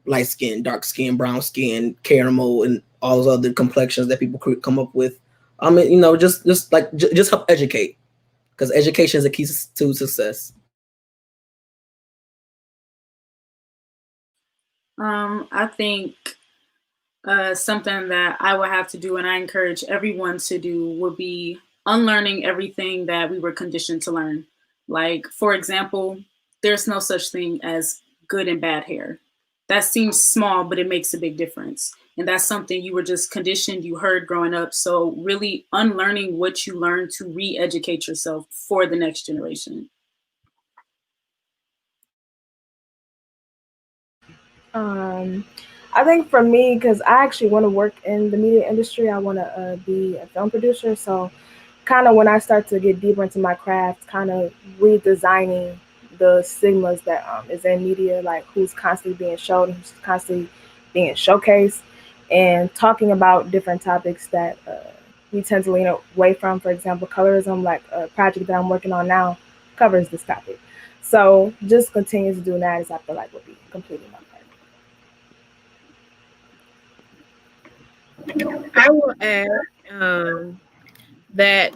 light skin, dark skin, brown skin, caramel, and all those other complexions that people could come up with. I mean, just help educate, because education is a key to success. I think something that I would have to do, and I encourage everyone to do, would be unlearning everything that we were conditioned to learn. Like, for example, there's no such thing as good and bad hair. That seems small, but it makes a big difference. And that's something you were just conditioned, you heard growing up. So, really unlearning what you learned to re educate yourself for the next generation. Um, I think for me, because I actually want to work in the media industry, I want to be a film producer. So, kind of when I start to get deeper into my craft, kind of redesigning the stigmas that is in media, like who's constantly being showed, who's constantly being showcased, and talking about different topics that we tend to lean away from. For example, colorism, like a project that I'm working on now, covers this topic. So just continue to do that, as I feel like would be completing my part. I will add that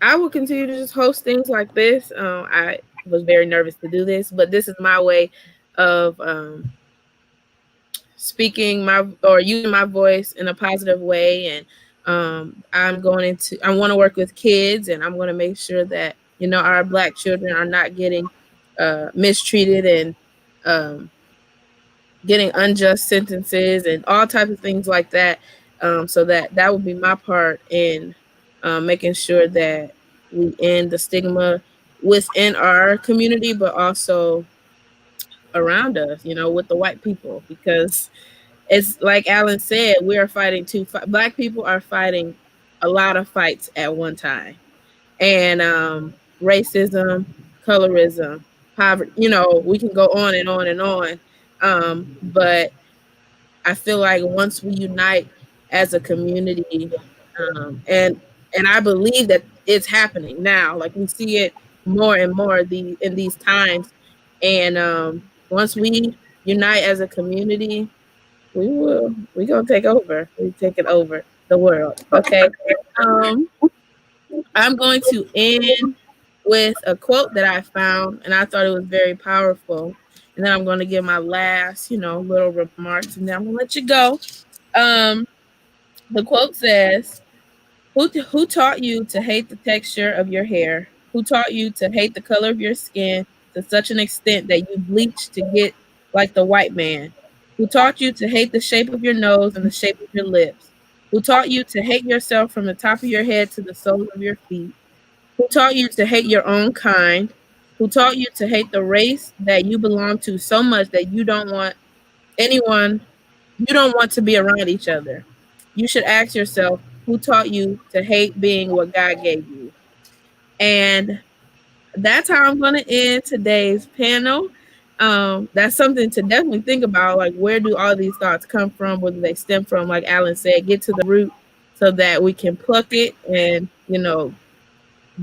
I will continue to just host things like this. I was very nervous to do this, but this is my way of speaking my or using my voice in a positive way. And I want to work with kids, and I'm going to make sure that our Black children are not getting mistreated and um, getting unjust sentences and all types of things like that. So that would be my part in making sure that we end the stigma within our community, but also around us, with the white people, because it's like Alan said, we are fighting Black people are fighting a lot of fights at one time, and racism, colorism, poverty. We can go on and on and on, but I feel like once we unite as a community, and I believe that it's happening now. Like we see it more and more in these times, and once we unite as a community, we gonna take over. We taking over the world. Okay. Um, I'm going to end with a quote that I found, and I thought it was very powerful. And then I'm going to give my last, little remarks, and then I'm going to let you go. Um, the quote says, who taught you to hate the texture of your hair? Who taught you to hate the color of your skin to such an extent that you bleach to get like the white man? Who taught you to hate the shape of your nose and the shape of your lips? Who taught you to hate yourself from the top of your head to the soles of your feet? Who taught you to hate your own kind? Who taught you to hate the race that you belong to so much that anyone, you don't want to be around each other? You should ask yourself, who taught you to hate being what God gave you? And that's how I'm going to end today's panel. That's something to definitely think about. Like, where do all these thoughts come from? Whether they stem from, like Alan said, get to the root so that we can pluck it and,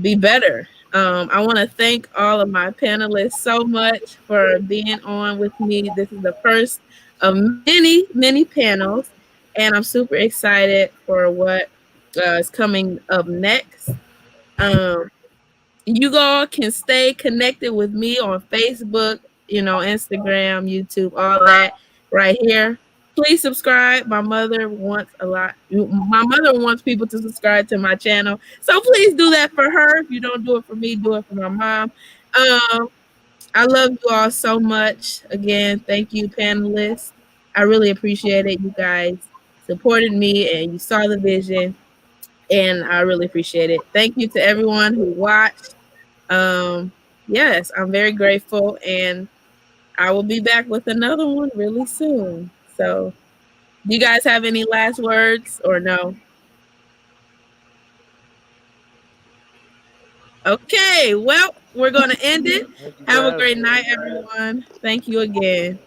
be better. I want to thank all of my panelists so much for being on with me. This is the first of many, many panels, and I'm super excited for what is coming up next. Um, you all can stay connected with me on Facebook, Instagram, YouTube, all that right here. Please subscribe. My mother wants people to subscribe to my channel. So please do that for her. If you don't do it for me, do it for my mom. Um, I love you all so much. Again, thank you, panelists. I really appreciate it. You guys supported me and you saw the vision. and I really appreciate it. Thank you to everyone who watched. Yes, I'm very grateful, and I will be back with another one really soon. So, do you guys have any last words or no? Okay, well, we're going to end it. Thank you for Have a having great me. night, everyone. Thank you again.